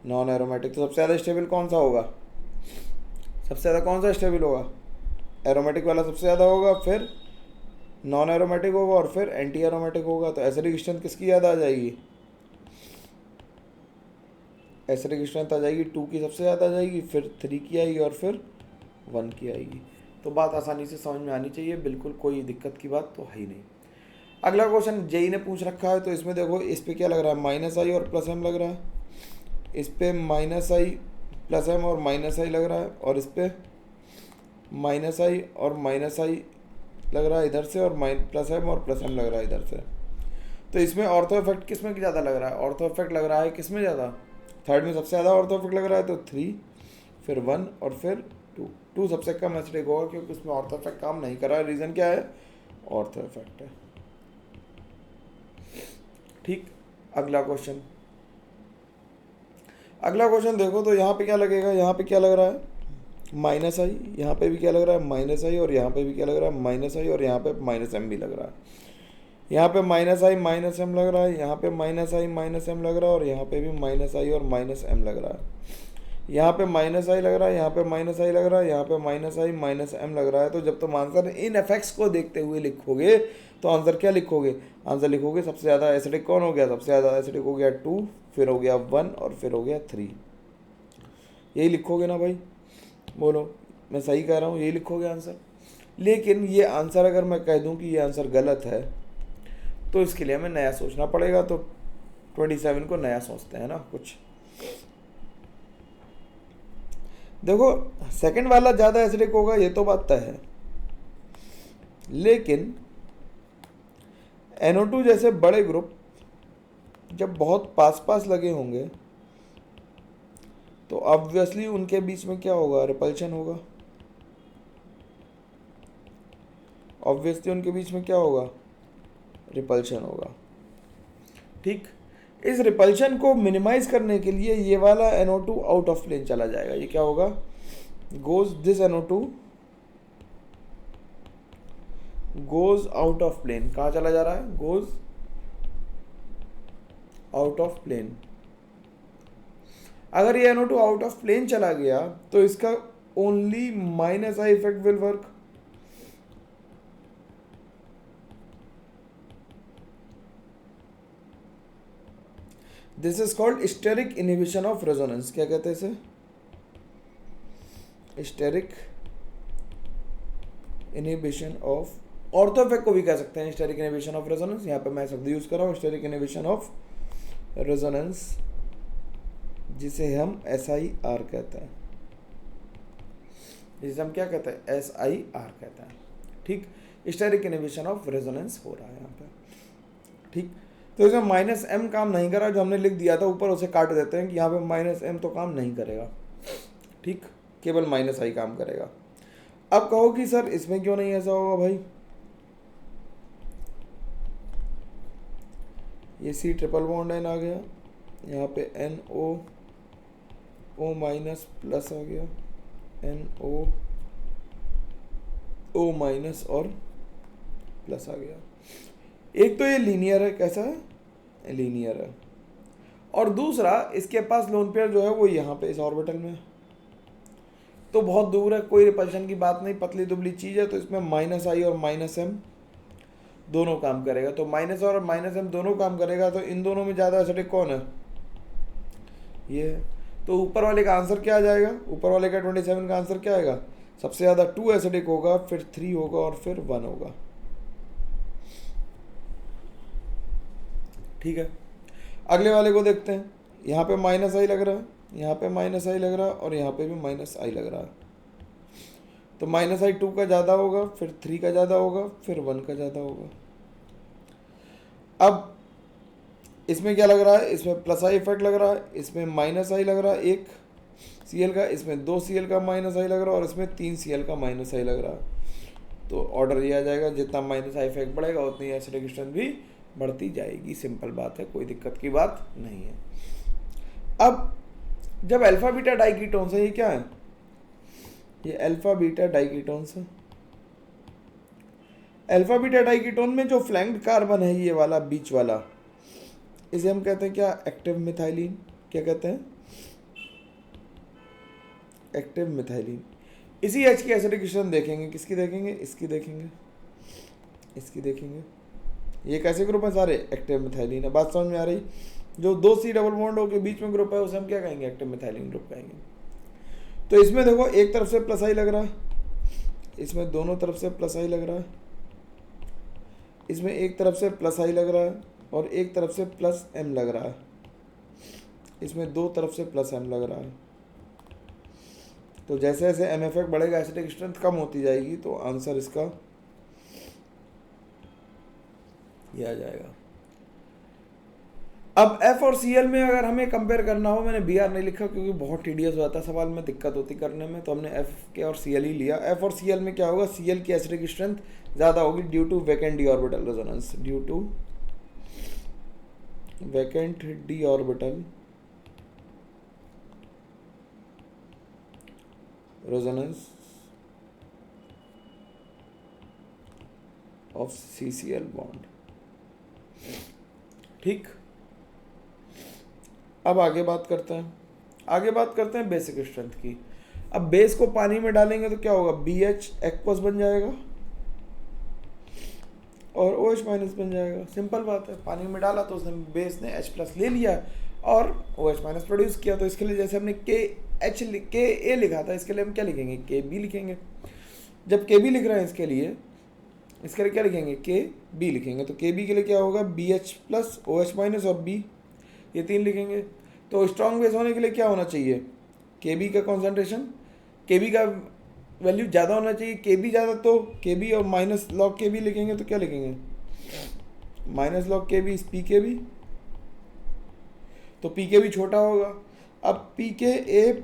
नॉन एरोमेटिक। तो सबसे ज़्यादा स्टेबल कौन सा होगा, सबसे ज़्यादा कौन सा स्टेबल होगा, एरोमेटिक वाला सबसे ज़्यादा होगा, फिर नॉन एरोमेटिक होगा और फिर एंटी एरोमेटिक होगा। तो एसिडिक स्ट्रेंथ किसकी याद आ जाएगी, एसिडिक स्ट्रेंथ आ जाएगी 2 की सबसे ज़्यादा आ जाएगी, फिर 3 की आएगी और फिर 1 की आएगी। तो बात आसानी से समझ में आनी चाहिए, बिल्कुल कोई दिक्कत की बात तो है ही नहीं। अगला क्वेश्चन जेई ने पूछ रखा है, तो इसमें देखो इस पर क्या लग रहा है, माइनस आई और प्लस एम लग रहा है, इस पर माइनस आई प्लस एम और माइनस आई लग रहा है, और इस पर माइनस आई और माइनस आई लग रहा है इधर से, और प्लस एम और प्लस एम लग रहा है इधर से। तो इसमें ऑर्थो इफेक्ट किस में ज़्यादा लग रहा है, ऑर्थो इफेक्ट लग रहा है किस में ज़्यादा, थर्ड में सबसे ज़्यादा ऑर्थो इफेक्ट लग रहा है। तो 3 फिर 1 और फिर 2 सबसे कम एसिडिक होगा क्योंकि उसमें ऑर्थो इफेक्ट काम नहीं कर रहा है। रीज़न क्या है, ऑर्थो इफेक्ट है। ठीक, अगला क्वेश्चन। अगला क्वेश्चन देखो तो यहाँ पे क्या लगेगा, यहाँ पे क्या लग रहा है, माइनस आई, यहाँ पे भी क्या लग रहा है माइनस आई, और यहाँ पे भी क्या लग रहा है माइनस आई, और यहाँ पे माइनस एम भी लग रहा है। यहाँ पे माइनस आई माइनस एम लग रहा है, यहाँ पे माइनस आई माइनस एम लग रहा है, और यहाँ पे भी माइनस आई और माइनस एम लग रहा है। यहाँ पे माइनस आई लग रहा है, यहाँ पे माइनस आई लग रहा है, यहाँ पे माइनस आई माइनस एम लग रहा है। तो जब तुम आंसर इन इफेक्ट्स को देखते हुए लिखोगे तो आंसर क्या लिखोगे, आंसर लिखोगे सबसे ज़्यादा एसिडिक कौन हो गया, सबसे ज़्यादा एसिडिक हो गया 2, फिर हो गया 1 और फिर हो गया 3। यही लिखोगे ना भाई, बोलो मैं सही कह रहा हूँ, यही लिखोगे आंसर। लेकिन ये आंसर अगर मैं कह दूँ कि ये आंसर गलत है तो इसके लिए हमें नया सोचना पड़ेगा। तो 27 को नया सोचते हैं ना कुछ। देखो सेकंड वाला ज़्यादा एसिडिक होगा ये तो बात तय है, लेकिन NO2 जैसे बड़े ग्रुप जब बहुत पास पास लगे होंगे तो ऑब्वियसली उनके बीच में क्या होगा, रिपल्शन होगा। ऑब्वियसली उनके बीच में क्या होगा, रिपल्शन होगा। ठीक, इस रिपल्शन को मिनिमाइज करने के लिए ये वाला NO2 आउट ऑफ प्लेन चला जाएगा। ये क्या होगा, goes this NO2 goes out of plane. कहाँ चला जा रहा है, गोज आउट ऑफ प्लेन। अगर ये NO2 आउट ऑफ प्लेन चला गया तो इसका only minus I effect will work. This is called steric inhibition of resonance. क्या कहते हैं इसे? Steric inhibition of, ortho effect को भी कह सकते हैं स्टेरिक इनहिबिशन ऑफ रेजोनेंस। यहाँ पे मैं शब्द यूज कर रहा हूँ स्टेरिक इनहिबिशन ऑफ रेजोनेंस, जिसे हम SIR कहते हैं, जिसे हम क्या कहते हैं? SIR कहते हैं। ठीक, स्टेरिक इनहिबिशन ऑफ रेजोनेंस हो रहा है यहाँ पे। ठीक, तो इसमें -m काम नहीं कर रहा, जो हमने लिख दिया था ऊपर उसे काट देते हैं कि यहाँ पे -m तो काम नहीं करेगा। ठीक, केवल -I काम करेगा। अब कहो कि सर इसमें क्यों नहीं ऐसा होगा भाई? ये C ट्रिपल बॉन्ड N आ गया, यहाँ पे NO प्लस आ गया, NO O माइनस और प्लस आ गया। एक तो ये लीनियर है, कैसा है? लीनियर है। और दूसरा इसके पास लोन पेयर जो है वो यहाँ पे इस ऑर्बिटल में, तो बहुत दूर है, कोई रिपल्शन की बात नहीं, पतली दुबली चीज़ है। तो इसमें -I और -m दोनों काम करेगा। तो माइनस और -m दोनों काम करेगा, तो इन दोनों में ज़्यादा एसिडिक कौन है? ये है। तो ऊपर वाले का आंसर क्या आ जाएगा? ऊपर वाले का 27 का आंसर क्या आएगा? सबसे ज़्यादा 2 एसिडिक होगा, फिर 3 होगा और फिर 1 होगा। ठीक है, अगले वाले को देखते हैं। यहाँ पे -I लग रहा है, यहाँ पे -I लग रहा है और यहाँ पे भी -I लग रहा है। तो -I 2 का ज़्यादा होगा, फिर 3 का ज़्यादा होगा, फिर 1 का ज़्यादा होगा। अब इसमें क्या लग रहा है? इसमें +I इफेक्ट लग रहा है, इसमें -I लग रहा है 1 Cl का, इसमें 2 Cl का -I लग रहा है और इसमें 3 Cl का -I लग रहा है। तो ऑर्डर ये आ जाएगा, जितना -I इफेक्ट बढ़ेगा उतनी एसिडिक स्ट्रेंथ भी बढ़ती जाएगी। सिंपल बात है, कोई दिक्कत की बात नहीं है। अब जब अल्फा बीटा डाइकीटोन्स है, ये क्या है? ये अल्फा बीटा डाइकीटोन्स है। अल्फा बीटा डाइकीटोन में जो फ्लैंक्ड कार्बन है, ये वाला बीच वाला, इसे हम कहते हैं क्या? Active methylene. क्या कहते हैं? Active methylene. इसी H की एसिडिक स्ट्रेंथ देखेंगे, किसकी देखेंगे? इसकी देखेंगे, इसकी देखेंगे। ये कैसे ग्रुप है? सारे एक्टिव मिथाइलिन है। बात समझ में आ रही? जो 2 C डबल बॉन्ड के बीच में ग्रुप है उसे हम क्या कहेंगे? एक्टिव मिथाइलिन ग्रुप कहेंगे। तो इसमें देखो, एक तरफ से +I लग रहा है, इसमें दोनों तरफ से +I लग रहा है, इसमें एक तरफ से +I लग रहा है और एक तरफ से +M लग रहा है, इसमें दो तरफ से +M लग रहा है। तो जैसे जैसे M इफेक्ट बढ़ेगा, एसिडिक स्ट्रेंथ कम होती जाएगी, तो आंसर इसका ये आ जाएगा। अब F और Cl में अगर हमें कंपेयर करना हो, मैंने Br नहीं लिखा क्योंकि बहुत टीडियस हो जाता सवाल में, दिक्कत होती करने में, तो हमने F के और Cl ही लिया। F और Cl में क्या होगा? Cl की एसिडिक स्ट्रेंथ ज़्यादा होगी due to vacant d orbital resonance, due to vacant d orbital resonance of CCl bond. ठीक, अब आगे बात करते हैं बेसिक स्ट्रेंथ की। अब बेस को पानी में डालेंगे तो क्या होगा? BH एक्वस बन जाएगा और OH माइनस बन जाएगा। सिंपल बात है, पानी में डाला तो उसने बेस ने H+ ले लिया और OH माइनस प्रोड्यूस किया। तो इसके लिए जैसे हमने Ka लिखा था, इसके लिए हम क्या लिखेंगे? Kb लिखेंगे। जब Kb लिख रहे हैं इसके लिए क्या लिखेंगे? Kb लिखेंगे। तो Kb के लिए क्या होगा? BH+ OH माइनस और B, ये 3 लिखेंगे। तो स्ट्रॉन्ग बेस होने के लिए क्या होना चाहिए? Kb का कॉन्सेंट्रेशन, Kb का वैल्यू ज़्यादा होना चाहिए। Kb ज़्यादा तो Kb और -log Kb लिखेंगे तो क्या लिखेंगे? -log Kb इस Pkb, तो Pkb छोटा होगा। अब Pka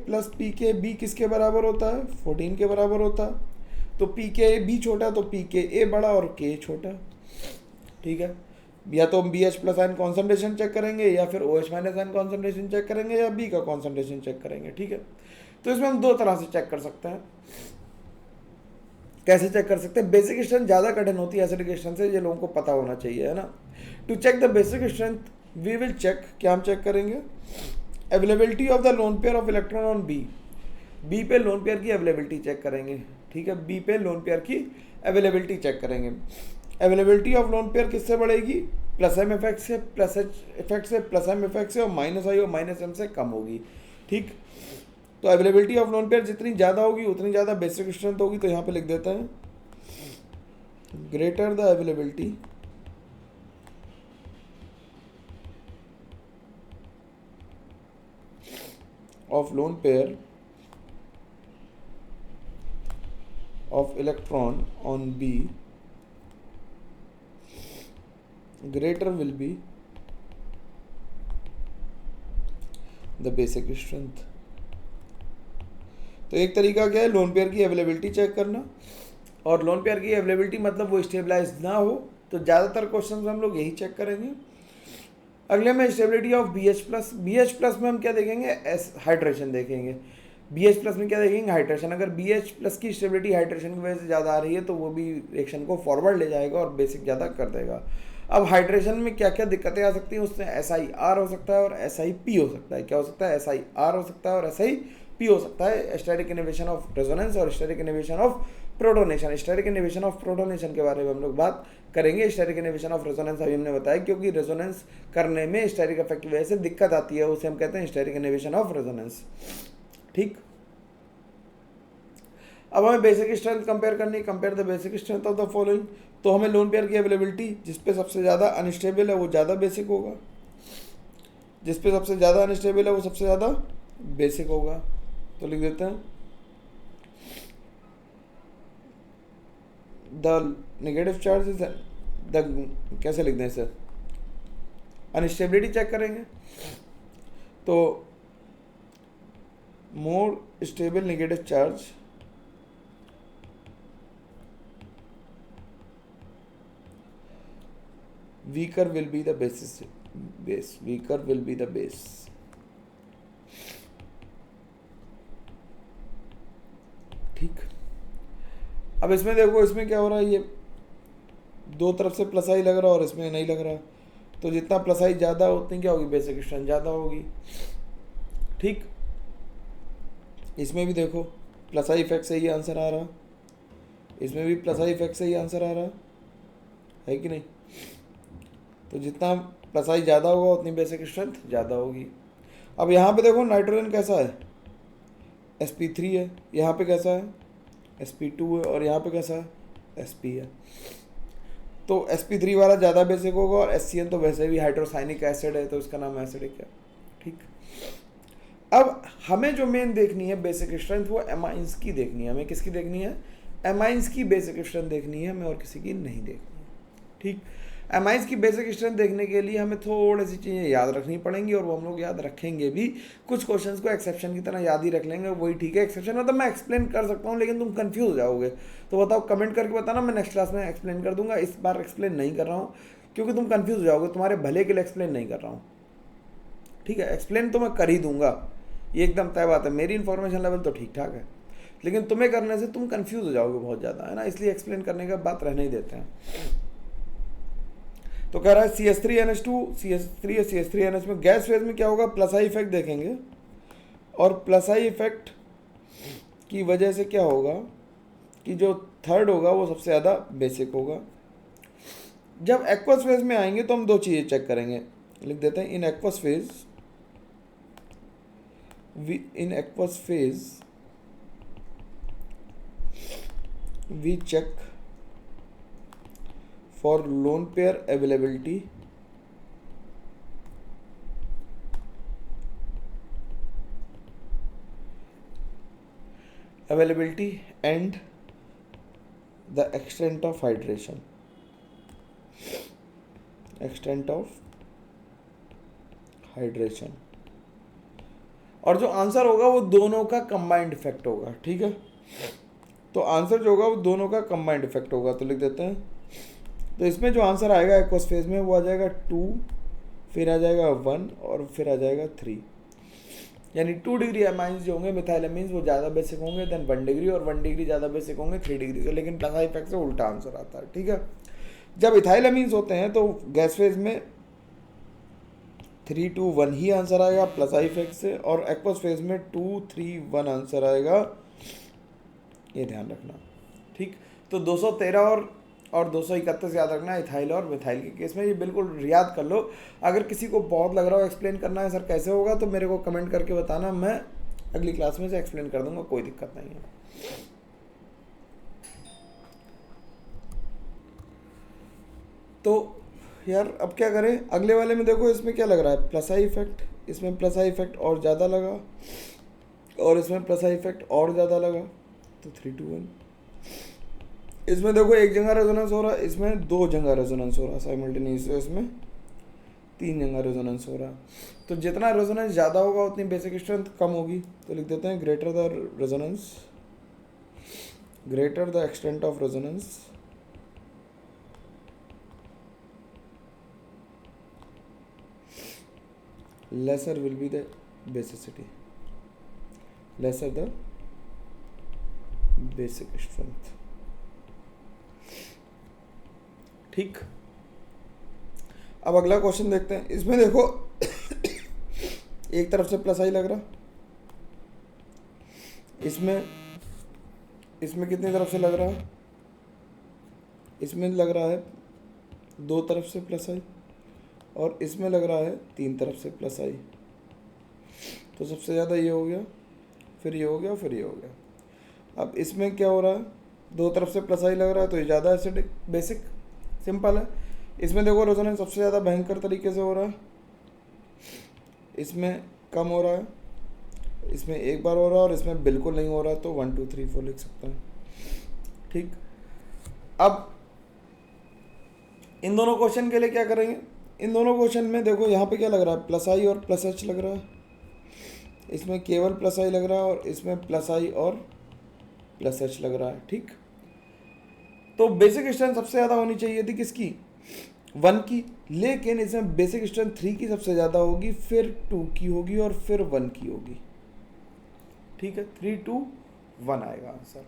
प्लस Pkb किसके बराबर होता है? 14 के बराबर होता है। तो Pkb छोटा तो Pka बड़ा और K छोटा। ठीक है, या तो हम BH+ आयन कॉन्सेंट्रेशन चेक करेंगे, या फिर OH- आयन कॉन्सेंट्रेशन चेक करेंगे, या B का कॉन्सेंट्रेशन चेक करेंगे। ठीक है, तो इसमें हम 2 तरह से चेक कर सकते हैं। कैसे चेक कर सकते हैं? बेसिक स्ट्रेंथ ज़्यादा कठिन होती है एसिडिक स्ट्रेंथ से, ये लोगों को पता होना चाहिए, है ना। To check the basic strength we will check, क्या हम चेक करेंगे? Availability of the lone pair of electron on B पे लोन पेयर की अवेलेबिलिटी चेक करेंगे। ठीक है, B पे लोन पेयर की अवेलेबिलिटी चेक करेंगे। अवेलेबिलिटी ऑफ लोन पेयर किससे बढ़ेगी? प्लस एम इफेक्ट से, प्लस एच इफेक्ट से, प्लस एम इफेक्ट से, और माइनस आई और माइनस एम से कम होगी। ठीक, तो अवेलेबिलिटी ऑफ लोन पेयर जितनी ज़्यादा होगी उतनी ज़्यादा बेसिक स्ट्रेंथ होगी। तो यहाँ पे लिख देते हैं greater the availability of lone pair of electron on B, greater will be the basic strength। तो एक तरीका क्या है, लोन पेयर की अवेलेबिलिटी चेक करना। और लोन पेयर की अवेलेबिलिटी मतलब वो स्टेबलाइज ना हो, तो ज़्यादातर क्वेश्चन में हम लोग यही चेक करेंगे। अगले में stability of B H plus. B H plus में हम क्या देखेंगे, एस हाइड्रेशन देखेंगे। बी एच प्लस में क्या देखेंगे, हाइड्रेशन। अगर बी एच प्लस की स्टेबिलिटी हाइड्रेशन की वजह से ज़्यादा आ रही है तो वो भी रिएक्शन को फॉरवर्ड ले जाएगा और बेसिक ज़्यादा कर देगा। अब हाइड्रेशन में क्या क्या दिक्कतें आ सकती हैं, उसमें एस आई आर हो सकता है और एस आई पी हो सकता है। क्या हो सकता है, एस आई आर हो सकता है और एस आई पी हो सकता है। स्टेरिक इनहिबिशन ऑफ रेजोनेंस और steric inhibition of protonation. Steric inhibition of protonation के बारे में हम लोग बात करेंगे। स्टेरिक इनहिबिशन ऑफ रेजोनेंस अभी हमने बताया, क्योंकि रेजोनेंस करने में स्टेरिक इफेक्ट की वजह से दिक्कत आती है, उसे हम कहते हैं स्टेरिक इनहिबिशन ऑफ रेजोनेंस। ठीक, अब हमें बेसिक स्ट्रेंथ कंपेयर करनी है। Compare the basic strength of the following. तो हमें लोन पेयर की अवेलेबिलिटी, जिसपे सबसे ज़्यादा अनस्टेबल है वो ज़्यादा बेसिक होगा, जिसपे सबसे ज़्यादा अनस्टेबल है वो सबसे ज़्यादा बेसिक होगा। तो लिख देते हैं the negative charge is the, कैसे लिख दें इसे, अनस्टेबिलिटी चेक करेंगे तो more stable negative charge weaker will be the base, weaker will be the base। ठीक, अब इसमें देखो, इसमें क्या हो रहा है, ये दो तरफ से प्लस आई लग रहा है और इसमें नहीं लग रहा, तो जितना प्लस आई ज़्यादा उतनी क्या होगी, बेसिक स्ट्रेंथ ज़्यादा होगी। ठीक, इसमें भी देखो प्लस आई इफेक्ट से ही आंसर आ रहा, इसमें भी प्लस आई इफेक्ट से ही आंसर आ रहा है कि नहीं। तो जितना प्लस आई ज़्यादा होगा उतनी बेसिक स्ट्रेंथ ज़्यादा होगी। अब यहाँ पे देखो नाइट्रोजन कैसा है, sp3 है, यहाँ पे कैसा है sp2 है, और यहाँ पे कैसा है sp है। तो sp3 वाला ज़्यादा बेसिक होगा, और HCl तो वैसे भी हाइड्रोसाइनिक एसिड है तो इसका नाम एसिडिक है। ठीक, अब हमें जो मेन देखनी है बेसिक स्ट्रेंथ, वो एमाइंस की देखनी है। हमें किसकी देखनी है, एमाइंस की बेसिक स्ट्रेंथ देखनी है, हमें और किसी की नहीं देखनी है। ठीक, एमाइंस की बेसिक स्ट्रेंथ देखने के लिए हमें थोड़ी सी चीज़ें याद रखनी पड़ेंगी, और वो हम लोग याद रखेंगे भी। कुछ क्वेश्चंस को एक्सेप्शन की तरह याद ही रख लेंगे, वही ठीक है। एक्सेप्शन मतलब मैं एक्सप्लेन कर सकता हूँ लेकिन तुम कंफ्यूज हो जाओगे, तो बताओ, कमेंट करके बताना, मैं नेक्स्ट क्लास में एक्सप्लेन कर दूंगा। इस बार एक्सप्लेन नहीं कर रहा हूँ क्योंकि तुम कंफ्यूज हो जाओगे, तुम्हारे भले के लिए एक्सप्लेन नहीं कर रहा हूँ। ठीक है, एक्सप्लेन तो मैं कर ही दूंगा, ये एकदम तय बात है। मेरी इन्फॉर्मेशन लेवल तो ठीक ठाक है, लेकिन तुम्हें करने से तुम कंफ्यूज हो जाओगे बहुत ज़्यादा, है ना, इसलिए एक्सप्लेन करने का बात रहने ही देते हैं। तो कह रहा है CH3NH2, CH3 CH3NH में गैस फेज में क्या होगा, प्लस आई इफेक्ट देखेंगे, और प्लस आई इफेक्ट की वजह से क्या होगा कि जो थर्ड होगा वो सबसे ज़्यादा बेसिक होगा। जब एक्वस फेज में आएंगे तो हम दो चीज़ें चेक करेंगे, लिख देते हैं in aqueous phase we check for lone pair availability and the extent of hydration, और जो आंसर होगा वो दोनों का कंबाइंड इफेक्ट होगा। ठीक है, तो आंसर जो होगा वो दोनों का कंबाइंड इफेक्ट होगा। तो लिख देते हैं, तो इसमें जो आंसर आएगा एक्वस फेज में वो आ जाएगा 2, फिर आ जाएगा 1 और फिर आ जाएगा 3, यानी 2 डिग्री एमाइंस जो होंगे मिथाइलएमीन्स वो ज़्यादा बेसिक होंगे देन 1 डिग्री, और 1 डिग्री ज़्यादा बेसिक होंगे 3 डिग्री से। लेकिन प्लस आई इफेक्ट से उल्टा आंसर आता है। ठीक है, जब इथाइलएमीन्स होते हैं तो गैस फेज में 3, 2, 1 ही आंसर आएगा प्लस आई इफेक्ट से, और एक्वस फेज में 2, 3, 1 आंसर आएगा, ये ध्यान रखना। ठीक, तो 213 और और 231 याद रखना है इथाइल और मिथाइल के केस में, ये बिल्कुल याद कर लो। अगर किसी को बहुत लग रहा हो एक्सप्लेन करना है सर कैसे होगा, तो मेरे को कमेंट करके बताना, मैं अगली क्लास में से एक्सप्लेन कर दूंगा, कोई दिक्कत नहीं है। तो यार अब क्या करें, अगले वाले में देखो इसमें क्या लग रहा है, प्लस आई इफेक्ट, इसमें प्लस आई इफेक्ट और ज़्यादा लगा, और इसमें प्लस आई इफेक्ट और ज़्यादा लगा, तो 3 2 1। इसमें देखो एक जगह रेजोनेंस हो रहा है, इसमें 2 जगह रेजोनेंस हो रहा है साइमल्टेनियस, इसमें 3 जगह रेजोनेंस हो रहा है। तो जितना रेजोनेंस ज़्यादा होगा उतनी बेसिक स्ट्रेंथ कम होगी, तो लिख देते हैं greater the resonance, greater the extent of resonance, lesser will be the basicity, lesser the basic strength। ठीक, अब अगला क्वेश्चन देखते हैं। इसमें देखो एक तरफ से प्लस आई लग रहा, इसमें कितनी तरफ से लग रहा है, इसमें लग रहा है 2 तरफ से प्लस आई, और इसमें लग रहा है 3 तरफ से प्लस आई। तो सबसे ज़्यादा ये हो गया, फिर ये हो गया, फिर ये हो गया। अब इसमें क्या हो रहा है, 2 तरफ से प्लस आई लग रहा है, तो ये ज़्यादा एसिडिक, बेसिक, सिंपल है। इसमें देखो रेजोनेंस सबसे ज़्यादा भयंकर तरीके से हो रहा है, इसमें कम हो रहा है, इसमें एक बार हो रहा है, और इसमें बिल्कुल नहीं हो रहा है, तो 1 2 3 4 लिख सकते हैं। ठीक, अब इन दोनों क्वेश्चन के लिए क्या करेंगे, इन दोनों क्वेश्चन में देखो यहाँ पे क्या लग रहा है, प्लस आई और प्लस एच लग रहा है, इसमें केवल प्लस आई लग रहा है, और इसमें प्लस आई और प्लस एच लग रहा है। ठीक, तो बेसिक स्ट्रेंथ सबसे ज़्यादा होनी चाहिए थी किसकी, 1 की, लेकिन इसमें बेसिक स्ट्रेंथ 3 की सबसे ज़्यादा होगी, फिर 2 की होगी, और फिर 1 की होगी। ठीक है, 3 2 1 आएगा आंसर,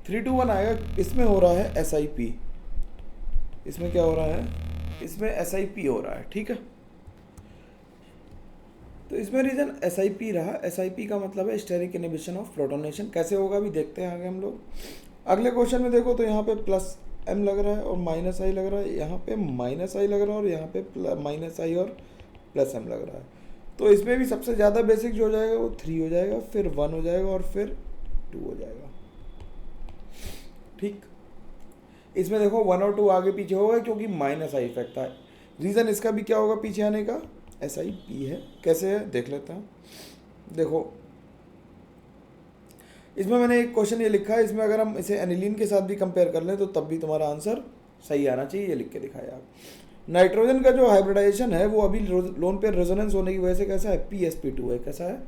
3 2 1 आएगा। इसमें हो रहा है SIP, इसमें क्या हो रहा है, इसमें SIP हो रहा है। ठीक है, तो इसमें रीजन SIP रहा, SIP का मतलब है स्टेरिक इनहिबिशन ऑफ प्रोटोनेशन। कैसे होगा अभी देखते हैं आगे हम लोग। अगले क्वेश्चन में देखो तो यहाँ पे प्लस M लग रहा है और माइनस आई लग रहा है, यहाँ पे माइनस आई लग रहा है, और यहाँ पे माइनस आई और प्लस M लग रहा है। तो इसमें भी सबसे ज़्यादा बेसिक जो हो जाएगा वो 3 हो जाएगा, फिर 1 हो जाएगा, और फिर 2 हो जाएगा। ठीक, इसमें देखो 1 और 2 आगे पीछे होगा क्योंकि माइनस आई इफेक्ट था। रीज़न इसका भी क्या होगा पीछे आने का, SIP है। कैसे है देख लेते हैं। देखो इसमें मैंने एक क्वेश्चन ये लिखा है, इसमें अगर हम इसे एनिलीन के साथ भी कंपेयर कर लें तो तब भी तुम्हारा आंसर सही आना चाहिए, ये लिख के दिखाया आप। नाइट्रोजन का जो हाइब्रिडाइजेशन है वो अभी लोन पेयर रेजोनेंस होने की वजह से कैसा है, PsP2 है। कैसा है,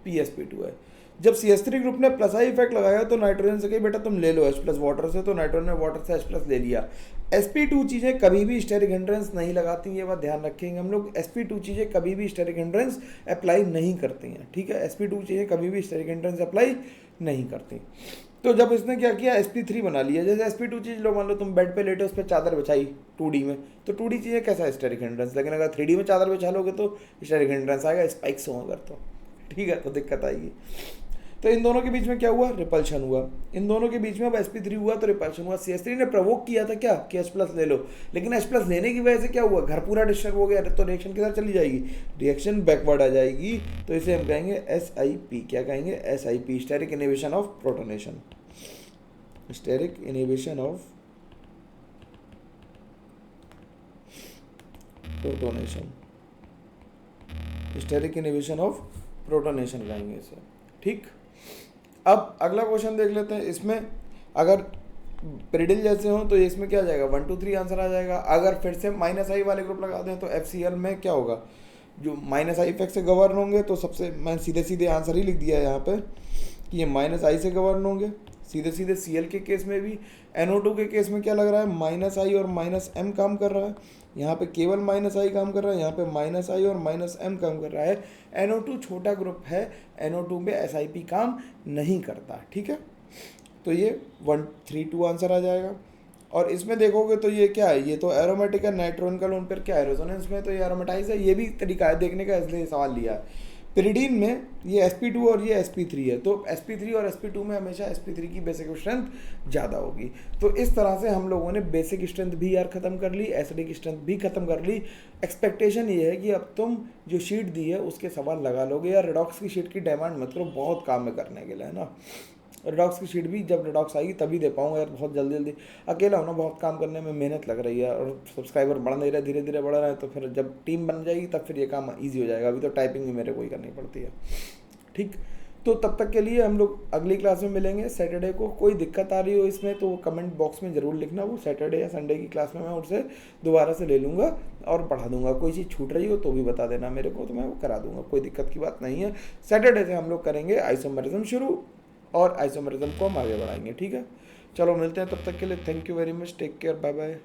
PsP2 है। जब CH3 ग्रुप ने प्लस आई इफेक्ट लगाया तो नाइट्रोजन से कही बेटा तुम ले लो H+ वाटर से, तो नाइट्रोजन ने वाटर से H+ ले लिया। sp2 चीज़ें कभी भी स्टेरिक हिंड्रेंस नहीं लगाती, ये बात ध्यान रखेंगे हम लोग। sp2 चीज़ें कभी भी स्टेरिक हिंड्रेंस अप्लाई नहीं करती हैं। ठीक है, sp2 चीज़ें कभी भी स्टेरिक हिंड्रेंस अप्लाई नहीं करती। तो जब इसने क्या किया, sp3 बना लिया। जैसे sp2 चीज़ लो, मान लो तुम बेड पे लेटे उस पर चादर बिछाई 2D में, तो 2D चीज़ें कैसा है, स्टेरिक हिंड्रेंस। लेकिन अगर 3D में चादर बिछा लोगे तो स्टेरिक हिंड्रेंस आएगा, स्पाइक्स हो अगर तो। ठीक है, तो दिक्कत आएगी। तो इन दोनों के बीच में क्या हुआ, रिपल्शन हुआ। इन दोनों के बीच में अब sp3 हुआ तो रिपल्शन हुआ। CH3 ने प्रवोक किया था क्या कि H+ ले लो, लेकिन H+ लेने की वजह से क्या हुआ, घर पूरा डिस्टर्ब हो गया, तो रिएक्शन किधर चली जाएगी, रिएक्शन बैकवर्ड आ जाएगी। तो इसे हम कहेंगे SIP। क्या कहेंगे, SIP, steric inhibition of protonation. Steric inhibition of protonation, steric inhibition of protonation कहेंगे इसे। ठीक, अब अगला क्वेश्चन देख लेते हैं। इसमें अगर पेरिडिल जैसे हो तो इसमें क्या आ जाएगा, 1 2 3 आंसर आ जाएगा। अगर फिर से माइनस आई वाले ग्रुप लगा दें तो FCl में क्या होगा, जो माइनस आई इफेक्ट से गवर्न होंगे, तो सबसे मैंने सीधे सीधे आंसर ही लिख दिया है यहाँ पे कि ये माइनस आई से गवर्न होंगे। सीधे सीधे Cl के केस में भी, NO2 के केस में क्या लग रहा है, माइनस आई और माइनस M काम कर रहा है। यहाँ पे केवल माइनस आई काम कर रहा है, यहाँ पे माइनस आई और माइनस M काम कर रहा है। NO2 छोटा ग्रुप है, NO2 में SIP काम नहीं करता। ठीक है, तो ये 1 3 2 आंसर आ जाएगा। और इसमें देखोगे तो ये क्या है, ये तो एरोमेटिक है। नाइट्रोजन का लोन पेयर क्या है, रेजोनेंस में, तो ये एरोमेटाइज है। ये भी तरीका है देखने का, इसलिए सवाल लिया है। पिरिडीन में ये sp2 और ये sp3 है, तो sp3 और sp2 में हमेशा sp3 की बेसिक स्ट्रेंथ ज़्यादा होगी। तो इस तरह से हम लोगों ने बेसिक स्ट्रेंथ भी यार ख़त्म कर ली, एसिडिक स्ट्रेंथ भी ख़त्म कर ली। एक्सपेक्टेशन ये है कि अब तुम जो शीट दी है उसके सवाल लगा लोगे। यार रिडॉक्स की शीट की डिमांड मत करो, बहुत काम है करने के लिए, है ना। रिडॉक्स की शीट भी जब रिडॉक्स आएगी तभी दे पाऊँगा यार, बहुत जल्दी जल्दी अकेला हूँ ना, बहुत काम करने में मेहनत लग रही है और सब्सक्राइबर बढ़ नहीं रहे, धीरे धीरे बढ़ रहा है। तो फिर जब टीम बन जाएगी तब फिर ये काम ईजी हो जाएगा। अभी तो टाइपिंग भी मेरे को ही करनी पड़ती है। ठीक, तो तब तक के लिए हम लोग अगली क्लास में मिलेंगे सैटरडे को। कोई दिक्कत आ रही हो इसमें तो कमेंट बॉक्स में ज़रूर लिखना, वो सैटरडे या संडे की क्लास में मैं उससे दोबारा से ले लूँगा और पढ़ा दूंगा। कोई चीज़ छूट रही हो तो भी बता देना मेरे को, तो मैं वो करा दूंगा, कोई दिक्कत की बात नहीं है। सैटरडे से हम लोग करेंगे आइसोमेरिज्म शुरू और आइसोमेरिज्म को हम आगे बढ़ाएंगे। ठीक है, चलो मिलते हैं, तब तक के लिए thank you very much, take care, bye bye.